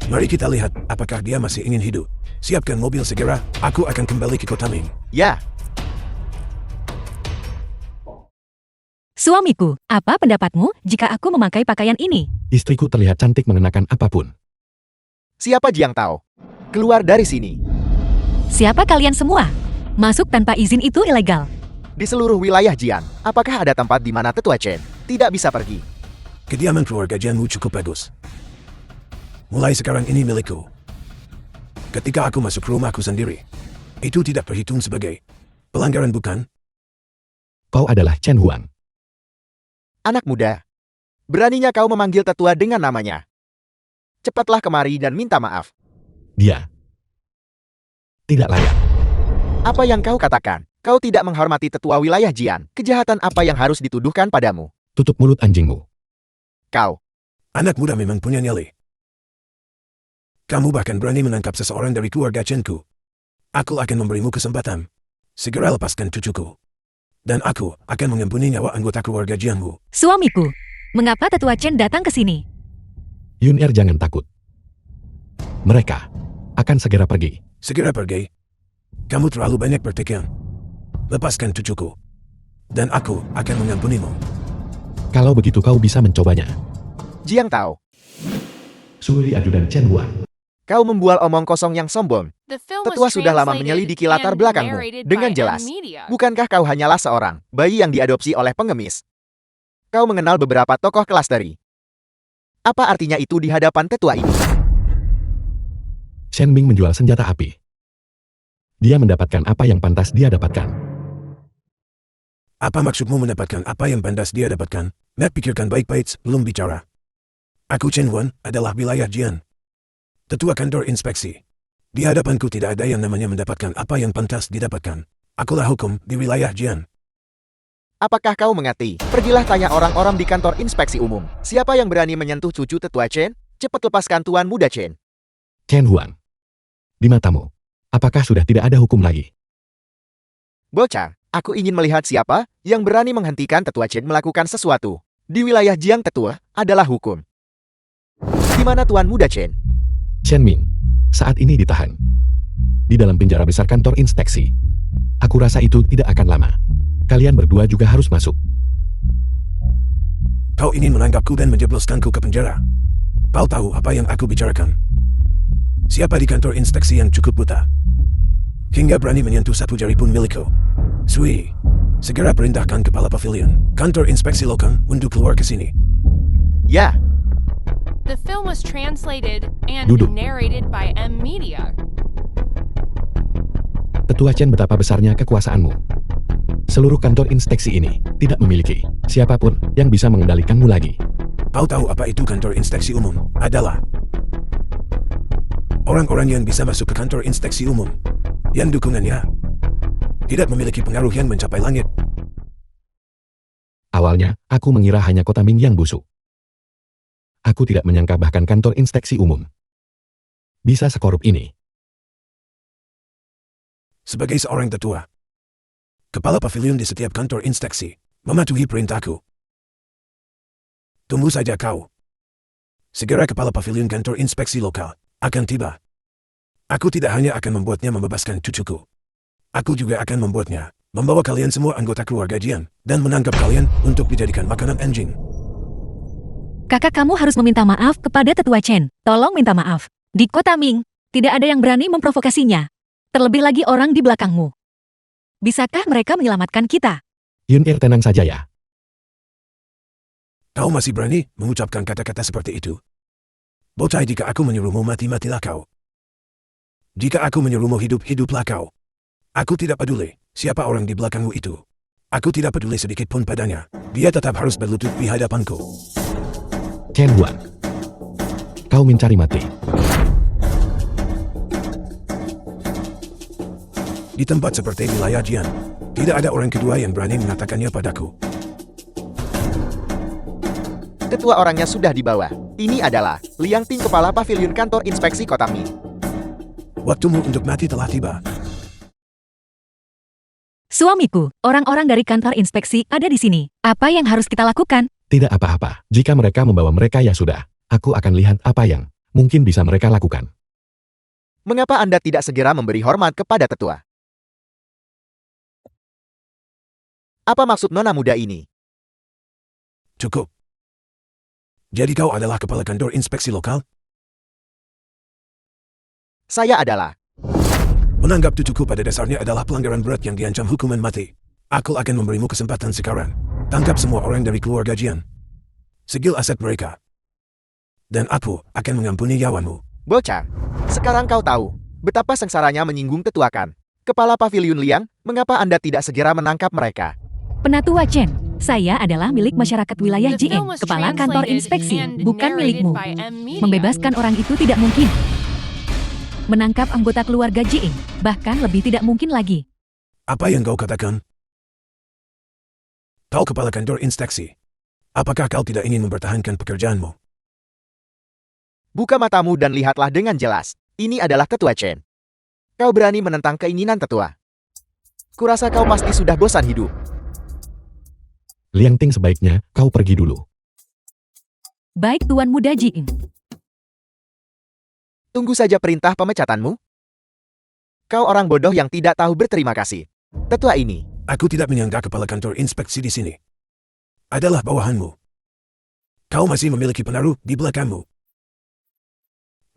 Mari kita lihat apakah dia masih ingin hidup. Siapkan mobil segera, aku akan kembali ke Kota Ming. Ya, Suamiku, apa pendapatmu jika aku memakai pakaian ini? Istriku terlihat cantik mengenakan apapun. siapa Jiang tahu? Keluar dari sini. Siapa kalian semua? Masuk tanpa izin itu ilegal. Di seluruh wilayah Jian, apakah ada tempat di mana tetua Chen tidak bisa pergi? Kediaman keluarga Jianmu cukup bagus. Mulai sekarang ini milikku. Ketika aku masuk rumahku sendiri, itu tidak terhitung sebagai pelanggaran, bukan? Kau adalah Chen Huang. Anak muda, beraninya kau memanggil tetua dengan namanya. Cepatlah kemari dan minta maaf. Dia tidak layak. Apa yang kau katakan? Kau tidak menghormati tetua wilayah Jian. Kejahatan apa yang harus dituduhkan padamu? Tutup mulut anjingmu. Kau, Anak muda memang punya nyali. Kamu bahkan berani menangkap seseorang dari keluarga Chen-ku. Aku akan memberimu kesempatan. Segera lepaskan cucuku. Dan aku akan mengampuni nyawa anggota keluarga Jianmu. Suamiku, mengapa tetua Chen datang ke sini? Yun Er, jangan takut. Mereka akan segera pergi. Segera pergi. Kamu terlalu banyak bertekan. Lepaskan cucuku. Dan aku akan mengampunimu. Kalau begitu kau bisa mencobanya. Jiang tahu. Suri ajudan Chen Huang. Kau membual omong kosong yang sombong. The film Tetua was sudah lama translated menyelidiki latar and belakangmu narrated dengan by jelas. M Media. Bukankah kau hanyalah seorang bayi yang diadopsi oleh pengemis? Kau mengenal beberapa tokoh kelas dari. Apa artinya itu di hadapan tetua ini? Shen Ming menjual senjata api. Dia mendapatkan apa yang pantas dia dapatkan. Apa maksudmu mendapatkan apa yang pantas dia dapatkan? Matt pikirkan baik-baik sebelum bicara. Aku Chen Wan, adalah wilayah Jian. Ketua kantor inspeksi. Di hadapanku tidak ada yang namanya mendapatkan apa yang pantas didapatkan. Akulah hukum di wilayah Jian. Apakah kau mengerti? Pergilah tanya orang-orang di kantor inspeksi umum. Siapa yang berani menyentuh cucu tetua Chen? Cepat lepaskan Tuan Muda Chen. Chen Huan. Di matamu, apakah sudah tidak ada hukum lagi? Bocah, aku ingin melihat siapa yang berani menghentikan tetua Chen melakukan sesuatu. Di wilayah Jiang tetua adalah hukum. Di mana Tuan Muda Chen? Chen Ming, saat ini ditahan. Di dalam penjara besar kantor inspeksi. Aku rasa itu tidak akan lama. Kalian berdua juga harus masuk. Kau ingin menangkapku dan menjebloskanku ke penjara. Kau tahu apa yang aku bicarakan. Siapa di kantor inspeksi yang cukup buta? Hingga berani menyentuh satu jari pun milikku. Sui, segera perintahkan kepala pavilion, kantor inspeksi lokal untuk keluar ke sini. Ya, The film was translated and Duduk. narrated by M Media. Tetua Chen, betapa besarnya kekuasaanmu. Seluruh kantor inspeksi ini tidak memiliki siapapun yang bisa mengendalikanmu lagi. Kau tahu apa itu kantor inspeksi umum? Adalah orang-orang yang bisa masuk ke kantor inspeksi umum, yang dukungannya tidak memiliki pengaruh yang mencapai langit. Awalnya, aku mengira hanya Kota Ming yang busuk. Aku tidak menyangka bahkan kantor inspeksi umum bisa sekorup ini. Sebagai seorang tetua, kepala pavilion di setiap kantor inspeksi mematuhi perintahku. Tunggu saja kau. Segera kepala pavilion kantor inspeksi lokal akan tiba. Aku tidak hanya akan membuatnya membebaskan cucuku. Aku juga akan membuatnya membawa kalian semua anggota keluarga Jian dan menangkap kalian untuk dijadikan makanan anjing. Kakak, kamu harus meminta maaf kepada tetua Chen. Tolong minta maaf. Di Kota Ming, tidak ada yang berani memprovokasinya. Terlebih lagi orang di belakangmu. Bisakah mereka menyelamatkan kita? Yun Ir, tenang saja ya. Kau masih berani mengucapkan kata-kata seperti itu? Bocah, jika aku menyuruhmu mati, matilah kau. Jika aku menyuruhmu hidup, hiduplah kau. Aku tidak peduli siapa orang di belakangmu itu. Aku tidak peduli sedikit pun padanya. Dia tetap harus berlutut di hadapanku. Chen Huan, kau mencari mati. Di tempat seperti wilayah Jian, tidak ada orang kedua yang berani mengatakannya padaku. ketua orangnya sudah dibawa. Ini adalah Liang Ting, kepala pavilion kantor inspeksi Kota Ming. Waktumu untuk mati telah tiba. Suamiku, orang-orang dari kantor inspeksi ada di sini. Apa yang harus kita lakukan? Tidak apa-apa, jika mereka membawa mereka ya sudah. Aku akan lihat apa yang mungkin bisa mereka lakukan. Mengapa Anda tidak segera memberi hormat kepada tetua? Apa maksud nona muda ini? Cukup. Jadi kau adalah kepala kantor inspeksi lokal? Saya adalah. Menanggap cucuku pada dasarnya adalah pelanggaran berat yang diancam hukuman mati. Aku akan memberimu kesempatan sekarang. Tangkap semua orang dari keluarga Jian. Segil aset mereka. Dan aku akan mengampuni nyawamu. Bocah, sekarang kau tahu betapa sengsaranya menyinggung tetua kan? Kepala pavilion Liang, mengapa Anda tidak segera menangkap mereka? Penatua Chen, saya adalah milik masyarakat wilayah The JN, film was kepala kantor translated inspeksi, and bukan narrated milikmu. by M Media. Membebaskan orang itu tidak mungkin. Menangkap anggota keluarga JN, bahkan lebih tidak mungkin lagi. Apa yang kau katakan? Kau kepala kantor inspeksi. Apakah kau tidak ingin mempertahankan pekerjaanmu? Buka matamu dan lihatlah dengan jelas. Ini adalah tetua Chen. Kau berani menentang keinginan tetua. Kurasa kau pasti sudah bosan hidup. Liang Ting, sebaiknya kau pergi dulu. Baik Tuan Muda JN. Tunggu saja perintah pemecatanmu. Kau orang bodoh yang tidak tahu berterima kasih. Tetua ini, Aku tidak menyangka kepala kantor inspeksi di sini adalah bawahanmu. Kau masih memiliki pengaruh di belakangmu.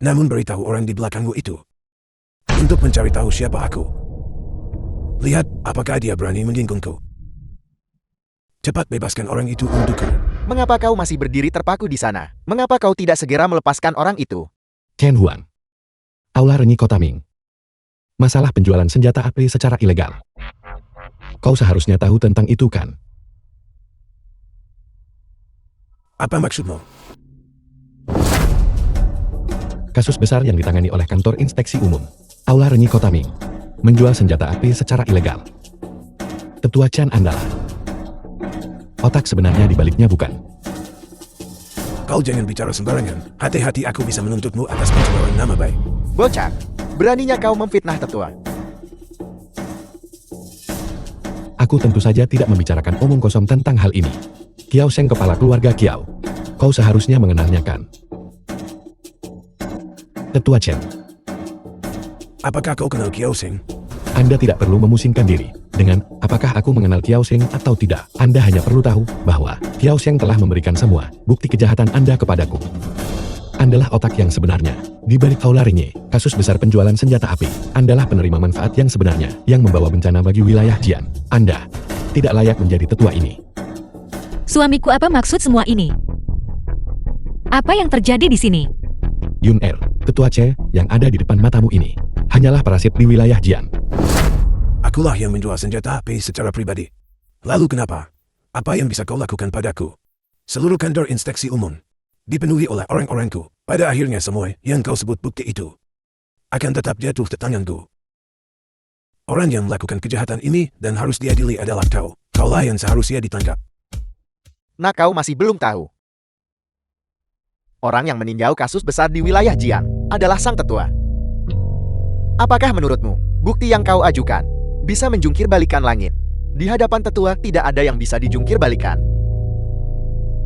Namun beritahu orang di belakangmu itu untuk mencari tahu siapa aku. Lihat apakah dia berani menyinggungku. Cepat bebaskan orang itu untukku. mengapa kau masih berdiri terpaku di sana? Mengapa kau tidak segera melepaskan orang itu? Chen Huan. Aula Renyi Kota Ming. Masalah penjualan senjata api secara ilegal. Kau seharusnya tahu tentang itu kan? Apa maksudmu? Kasus besar yang ditangani oleh kantor inspeksi umum Aula Renyi Kota Ming menjual senjata api secara ilegal. Ketua Chen andalah otak sebenarnya di baliknya bukan? Kau jangan bicara sembarangan. Hati-hati aku bisa menuntutmu atas pencemaran nama baik. Bocah, beraninya kau memfitnah tetua. Aku tentu saja tidak membicarakan omong kosong tentang hal ini. Kiao Sheng kepala keluarga Kiao. Kau seharusnya mengenalnya kan? Ketua Chen, Apakah kau kenal Kiao Sheng? Anda tidak perlu memusingkan diri dengan apakah aku mengenal Kiao Sheng atau tidak. Anda hanya perlu tahu bahwa Kiao Sheng telah memberikan semua bukti kejahatan Anda kepadaku. Andalah otak yang sebenarnya. Di balik Aula Renyi, kasus besar penjualan senjata api, Andalah penerima manfaat yang sebenarnya yang membawa bencana bagi wilayah Jian. Anda tidak layak menjadi tetua ini. Suamiku, apa maksud semua ini? Apa yang terjadi di sini? Yun Er, ketua C yang ada di depan matamu ini, hanyalah parasit di wilayah Jian. Akulah yang menjual senjata api secara pribadi. Lalu kenapa? Apa yang bisa kau lakukan padaku? Seluruh kantor inspeksi umum dipenuhi oleh orang-orangku. Pada akhirnya semua yang kau sebut bukti itu akan tetap jatuh ke tanganku. Orang yang melakukan kejahatan ini dan harus diadili adalah kau. Kaulah yang seharusnya ditangkap. Nah, kau masih belum tahu. Orang yang meninjau kasus besar di wilayah Jian adalah sang tetua. Apakah menurutmu, bukti yang kau ajukan bisa menjungkir balikan langit? Di hadapan tetua tidak ada yang bisa dijungkir balikan.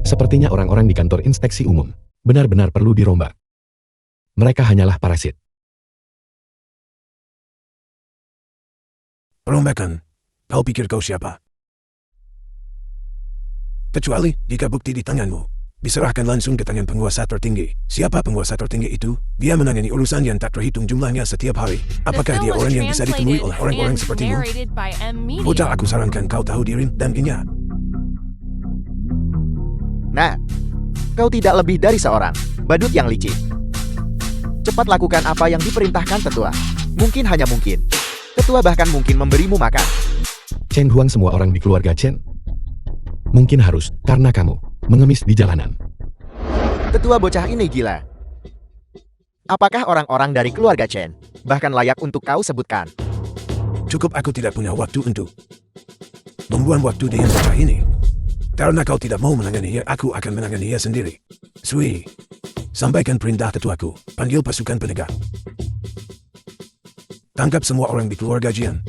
Sepertinya orang-orang di kantor inspeksi umum benar-benar perlu dirombak. Mereka hanyalah parasit. Perombakan. Kau pikir kau siapa? Kecuali jika bukti di tanganmu diserahkan langsung ke tangan penguasa tertinggi. Siapa penguasa tertinggi itu? Dia menangani urusan yang tak terhitung jumlahnya setiap hari. Apakah dia orang yang bisa ditemui oleh orang-orang sepertimu? Bocah, aku sarankan kau tahu diri dan ingat. Nah, kau tidak lebih dari seorang badut yang licik. Cepat lakukan apa yang diperintahkan tetua. Mungkin hanya mungkin, tetua bahkan mungkin memberimu makan. Chen Huang, semua orang di keluarga Chen mungkin harus karena kamu mengemis di jalanan. Tetua bocah ini gila. Apakah orang-orang dari keluarga Chen bahkan layak untuk kau sebutkan? Cukup, aku tidak punya waktu untuk membuang waktu dengan bocah ini. Karena kau tidak mau menangani dia, aku akan menangani dia sendiri. Sui, sampaikan perintah tetuaku. Panggil pasukan penegak. Tangkap semua orang di keluarga Jian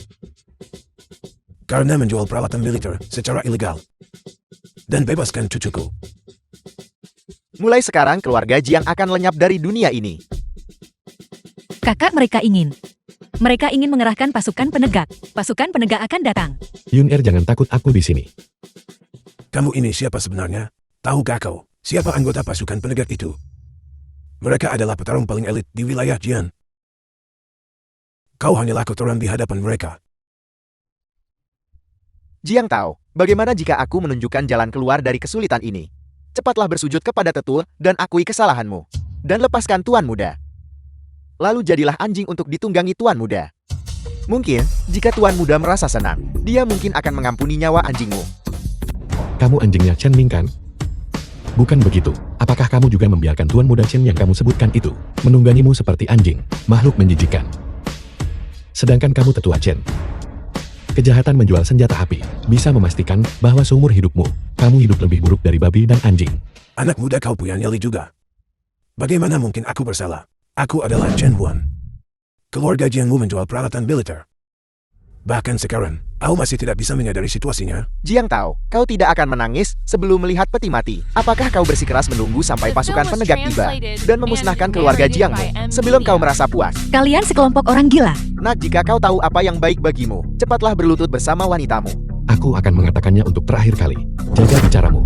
karena menjual peralatan militer secara ilegal. Dan bebaskan cucuku. Mulai sekarang keluarga Jiang akan lenyap dari dunia ini. Kakak, mereka ingin mengerahkan pasukan penegak. Pasukan penegak akan datang. Yun Er, jangan takut, aku di sini. Kamu ini siapa sebenarnya? Tahukah kau siapa anggota pasukan penegak itu? Mereka adalah petarung paling elit di wilayah Jian. Kau hanyalah kotoran di hadapan mereka. Jiang tahu, bagaimana jika aku menunjukkan jalan keluar dari kesulitan ini? Cepatlah bersujud kepada tetua dan akui kesalahanmu. Dan lepaskan Tuan Muda. Lalu jadilah anjing untuk ditunggangi Tuan Muda. Mungkin, jika Tuan Muda merasa senang, dia mungkin akan mengampuni nyawa anjingmu. Kamu anjingnya Chen Ming kan? Bukan begitu. Apakah kamu juga membiarkan Tuan Muda Chen yang kamu sebutkan itu menunggangimu seperti anjing, makhluk menjijikkan? Sedangkan kamu tetua Chen. Kejahatan menjual senjata api bisa memastikan bahwa seumur hidupmu, kamu hidup lebih buruk dari babi dan anjing. Anak muda, kau punya nyali juga. Bagaimana mungkin aku bersalah? Aku adalah Chen Huan. Keluarga Jianmu menjual peralatan militer. Bahkan sekarang, kau masih tidak bisa menyadari situasinya. Jiang tahu, kau tidak akan menangis sebelum melihat peti mati. Apakah kau bersikeras menunggu sampai pasukan penegak tiba dan memusnahkan keluarga Jiangmu sebelum kau merasa puas? Kalian sekelompok orang gila. Nah, jika kau tahu apa yang baik bagimu, cepatlah berlutut bersama wanitamu. Aku akan mengatakannya untuk terakhir kali. Jaga bicaramu.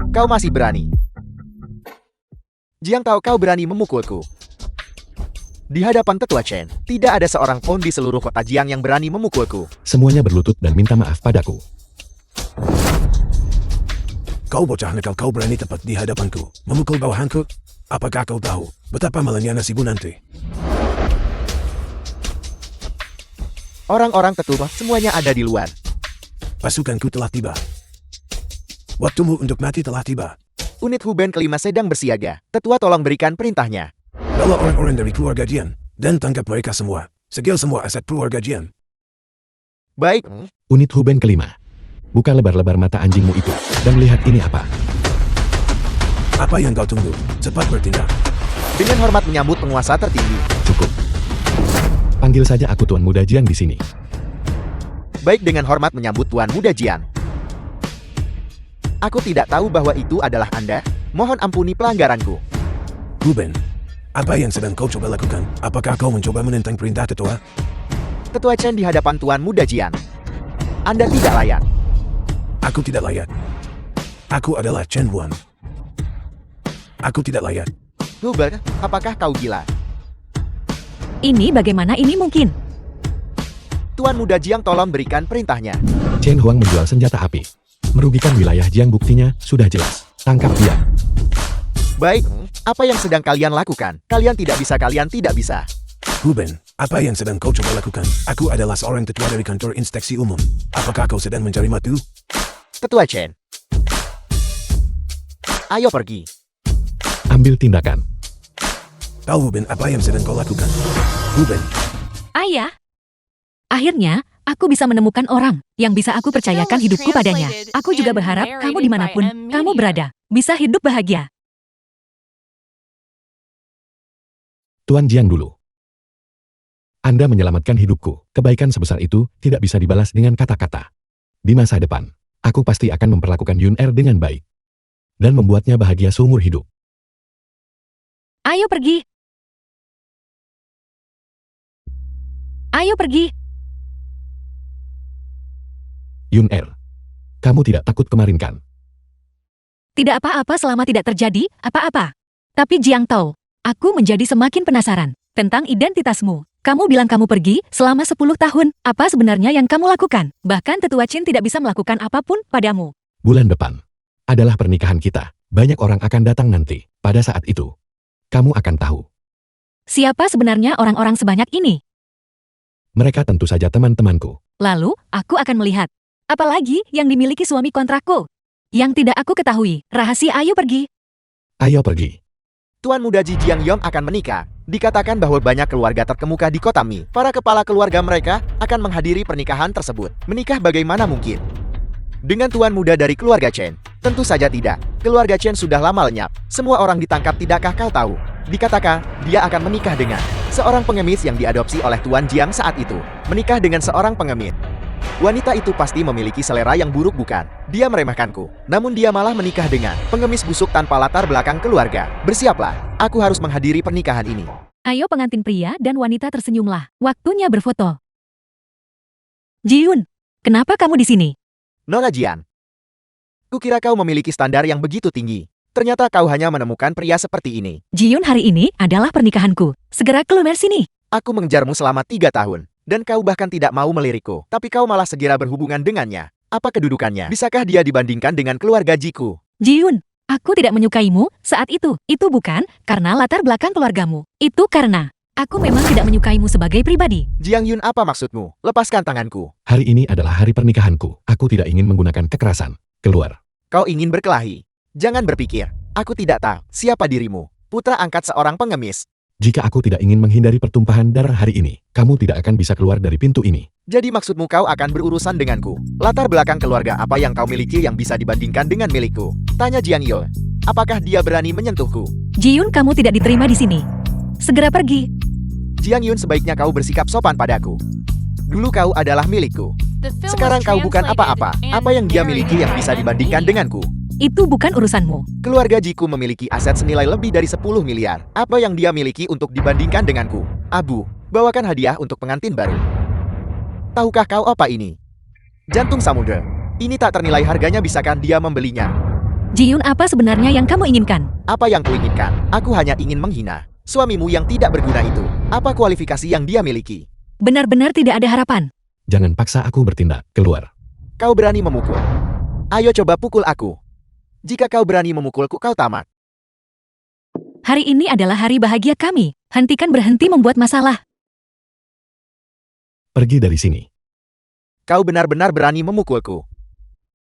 Kau masih berani. Jiang tahu kau berani memukulku. Di hadapan tetua Chen, tidak ada seorang pun di seluruh kota Jiang yang berani memukulku. Semuanya berlutut dan minta maaf padaku. Kau bocah nakal, kau berani tepat di hadapanku, memukul bawahanku? Apakah kau tahu betapa malangnya nasibmu nanti? Orang-orang tetua semuanya ada di luar. Pasukanku telah tiba. Waktumu untuk mati telah tiba. Unit Huben kelima sedang bersiaga. Tetua tolong berikan perintahnya. Bawa orang-orang dari keluarga Jian, dan tangkap mereka semua. Segel semua aset keluarga Jian. Baik. Unit Huben kelima. Buka lebar-lebar mata anjingmu itu, dan lihat ini apa. Apa yang kau tunggu? Cepat bertindak. Dengan hormat menyambut penguasa tertinggi. Cukup. Panggil saja aku Tuan Muda Jian di sini. Baik, dengan hormat menyambut Tuan Muda Jian. Aku tidak tahu bahwa itu adalah Anda. Mohon ampuni pelanggaranku. Huben, apa yang sedang kau coba lakukan? Apakah kau mencoba menentang perintah tetua? Tetua Chen di hadapan Tuan Muda Jian. Anda tidak layak. Aku tidak layak. Aku adalah Chen Huan. Aku tidak layak. Huber, apakah kau gila? Ini bagaimana ini mungkin? Tuan Muda Jiang tolong berikan perintahnya. Chen Huang menjual senjata api. Merugikan wilayah Jiang, buktinya sudah jelas. Tangkap dia. Baik, apa yang sedang kalian lakukan? Kalian tidak bisa. Huben, apa yang sedang kau coba lakukan? Aku adalah seorang tetua dari kantor inspeksi umum. Apakah kau sedang mencari matu? Tetua Chen. Ayo pergi. Ambil tindakan. Tahu Huben apa yang sedang kau lakukan? Huben, Ayah. Akhirnya, aku bisa menemukan orang yang bisa aku percayakan hidupku padanya. Aku juga berharap kamu dimanapun kamu berada, bisa hidup bahagia. Tuan Jiang dulu. Anda menyelamatkan hidupku. Kebaikan sebesar itu tidak bisa dibalas dengan kata-kata. Di masa depan, aku pasti akan memperlakukan Yun Er dengan baik. Dan membuatnya bahagia seumur hidup. Ayo pergi. Ayo pergi. Yun Er, kamu tidak takut kemarin kan? Tidak apa-apa selama tidak terjadi apa-apa. Tapi Jiang Tao, aku menjadi semakin penasaran tentang identitasmu. Kamu bilang kamu pergi selama 10 tahun. Apa sebenarnya yang kamu lakukan? Bahkan Tetua Qin tidak bisa melakukan apapun padamu. Bulan depan adalah pernikahan kita. Banyak orang akan datang nanti. Pada saat itu, kamu akan tahu. Siapa sebenarnya orang-orang sebanyak ini? Mereka tentu saja teman-temanku. Lalu, aku akan melihat. Apalagi yang dimiliki suami kontrakku. Yang tidak aku ketahui. Rahasia, ayo pergi. Ayo pergi. Tuan Muda Ji Jiang Yong akan menikah. Dikatakan bahwa banyak keluarga terkemuka di kota Mi. Para kepala keluarga mereka akan menghadiri pernikahan tersebut. Menikah bagaimana mungkin? Dengan tuan muda dari keluarga Chen? Tentu saja tidak. Keluarga Chen sudah lama lenyap. Semua orang ditangkap, tidakkah kau tahu? Dikatakan, dia akan menikah dengan seorang pengemis yang diadopsi oleh Tuan Jiang saat itu. Menikah dengan seorang pengemis. Wanita itu pasti memiliki selera yang buruk, bukan? Dia meremehkanku. Namun dia malah menikah dengan pengemis busuk tanpa latar belakang keluarga. Bersiaplah, aku harus menghadiri pernikahan ini. Ayo pengantin pria dan wanita tersenyumlah. Waktunya berfoto. Jiun, kenapa kamu di sini? Nona Jian. Kukira kau memiliki standar yang begitu tinggi. Ternyata kau hanya menemukan pria seperti ini. Jiun, hari ini adalah pernikahanku. Segera keluar sini. Aku mengejarmu selama 3 tahun. Dan kau bahkan tidak mau melirikku. Tapi kau malah segera berhubungan dengannya. Apa kedudukannya? Bisakah dia dibandingkan dengan keluarga Jiku? Jiun, aku tidak menyukaimu saat itu. Itu bukan karena latar belakang keluargamu. Itu karena aku memang tidak menyukaimu sebagai pribadi. Jiang Yun, apa maksudmu? Lepaskan tanganku. Hari ini adalah hari pernikahanku. Aku tidak ingin menggunakan kekerasan. Keluar. Kau ingin berkelahi? Jangan berpikir. Aku tidak tahu siapa dirimu. Putra angkat seorang pengemis. Jika aku tidak ingin menghindari pertumpahan darah hari ini, kamu tidak akan bisa keluar dari pintu ini. Jadi maksudmu kau akan berurusan denganku? Latar belakang keluarga apa yang kau miliki yang bisa dibandingkan dengan milikku? Tanya Jiang Yul. Apakah dia berani menyentuhku? Jiun, kamu tidak diterima di sini. Segera pergi. Jiang Yun, sebaiknya kau bersikap sopan padaku. Dulu kau adalah milikku. The film Sekarang was kau bukan translated apa-apa. and Apa yang dia narrated miliki yang by bisa dibandingkan M. denganku? Itu bukan urusanmu. Keluarga Jiku memiliki aset senilai lebih dari 10 miliar. Apa yang dia miliki untuk dibandingkan denganku? Abu, bawakan hadiah untuk pengantin baru. Tahukah kau apa ini? Jantung samudera. Ini tak ternilai harganya, bisakah dia membelinya? Jiun, apa sebenarnya yang kamu inginkan? Apa yang kuinginkan? Aku hanya ingin menghina suamimu yang tidak berguna itu. Apa kualifikasi yang dia miliki? Benar-benar tidak ada harapan. Jangan paksa aku bertindak. Keluar. Kau berani memukul? Ayo coba pukul aku. Jika kau berani memukulku, kau tamat. Hari ini adalah hari bahagia kami. Hentikan berhenti membuat masalah. Pergi dari sini. Kau benar-benar berani memukulku.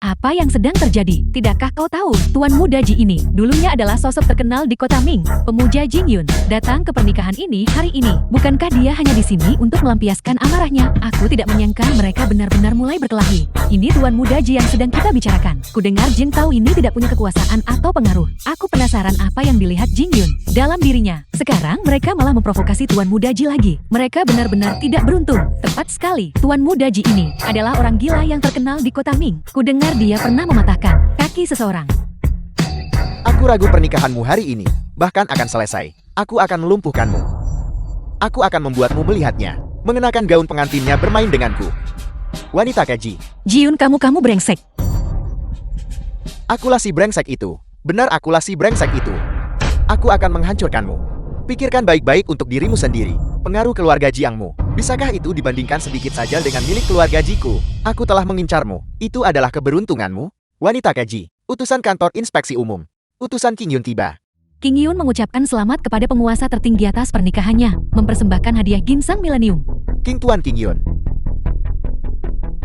Apa yang sedang terjadi? Tidakkah kau tahu, Tuan Muda Ji ini dulunya adalah sosok terkenal di kota Ming, pemuja Jing Yun, datang ke pernikahan ini hari ini. Bukankah dia hanya di sini untuk melampiaskan amarahnya? Aku tidak menyangka mereka benar-benar mulai berkelahi. Ini Tuan Muda Ji yang sedang kita bicarakan. Kudengar Jin Tao ini tidak punya kekuasaan atau pengaruh. Aku penasaran apa yang dilihat Jing Yun dalam dirinya. Sekarang mereka malah memprovokasi Tuan Muda Ji lagi. Mereka benar-benar tidak beruntung. Tepat sekali, Tuan Muda Ji ini adalah orang gila yang terkenal di kota Ming. Kudengar dia pernah mematahkan kaki seseorang. Aku ragu pernikahanmu hari ini, bahkan akan selesai. Aku akan melumpuhkanmu. Aku akan membuatmu melihatnya. Mengenakan gaun pengantinnya bermain denganku. Wanita keji. Jiun, kamu brengsek. Akulah si brengsek itu. Benar, akulah si brengsek itu. Aku akan menghancurkanmu. Pikirkan baik-baik untuk dirimu sendiri. Pengaruh keluarga Jiangmu. Bisakah itu dibandingkan sedikit saja dengan milik keluarga Jiku? Aku telah mengincarmu. Itu adalah keberuntunganmu. Wanita keji. Utusan kantor inspeksi umum. Utusan King Yun tiba. King Yun mengucapkan selamat kepada penguasa tertinggi atas pernikahannya, mempersembahkan hadiah ginseng milenium. King Tuan King Yun.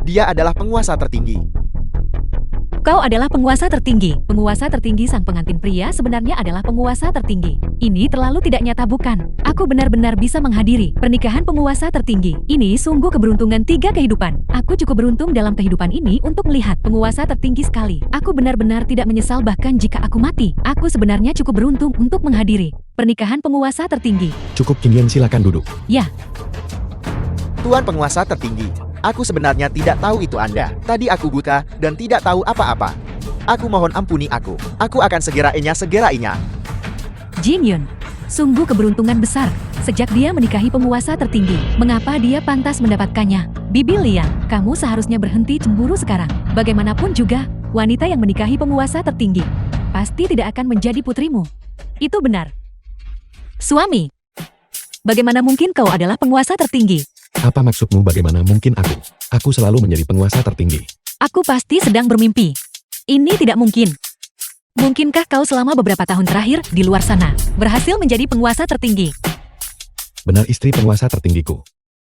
Dia adalah penguasa tertinggi. Kau adalah penguasa tertinggi. Penguasa tertinggi sang pengantin pria sebenarnya adalah penguasa tertinggi. Ini terlalu tidak nyata, bukan? Aku benar-benar bisa menghadiri pernikahan penguasa tertinggi. Ini sungguh keberuntungan 3 kehidupan. Aku cukup beruntung dalam kehidupan ini untuk melihat penguasa tertinggi sekali. Aku benar-benar tidak menyesal bahkan jika aku mati. Aku sebenarnya cukup beruntung untuk menghadiri pernikahan penguasa tertinggi. Cukup, King Yun, silakan duduk. Ya, Tuan penguasa tertinggi. Aku sebenarnya tidak tahu itu Anda. Tadi aku buta dan tidak tahu apa-apa. Aku mohon ampuni aku. Aku akan segera inya. Jin Yun. Sungguh keberuntungan besar. Sejak dia menikahi penguasa tertinggi, mengapa dia pantas mendapatkannya? Bibi Liang, kamu seharusnya berhenti cemburu sekarang. Bagaimanapun juga, wanita yang menikahi penguasa tertinggi pasti tidak akan menjadi putrimu. Itu benar. Suami, bagaimana mungkin kau adalah penguasa tertinggi? Apa maksudmu bagaimana mungkin aku? Aku selalu menjadi penguasa tertinggi. Aku pasti sedang bermimpi. Ini tidak mungkin. Mungkinkah kau selama beberapa tahun terakhir di luar sana berhasil menjadi penguasa tertinggi? Benar, istri penguasa tertinggiku.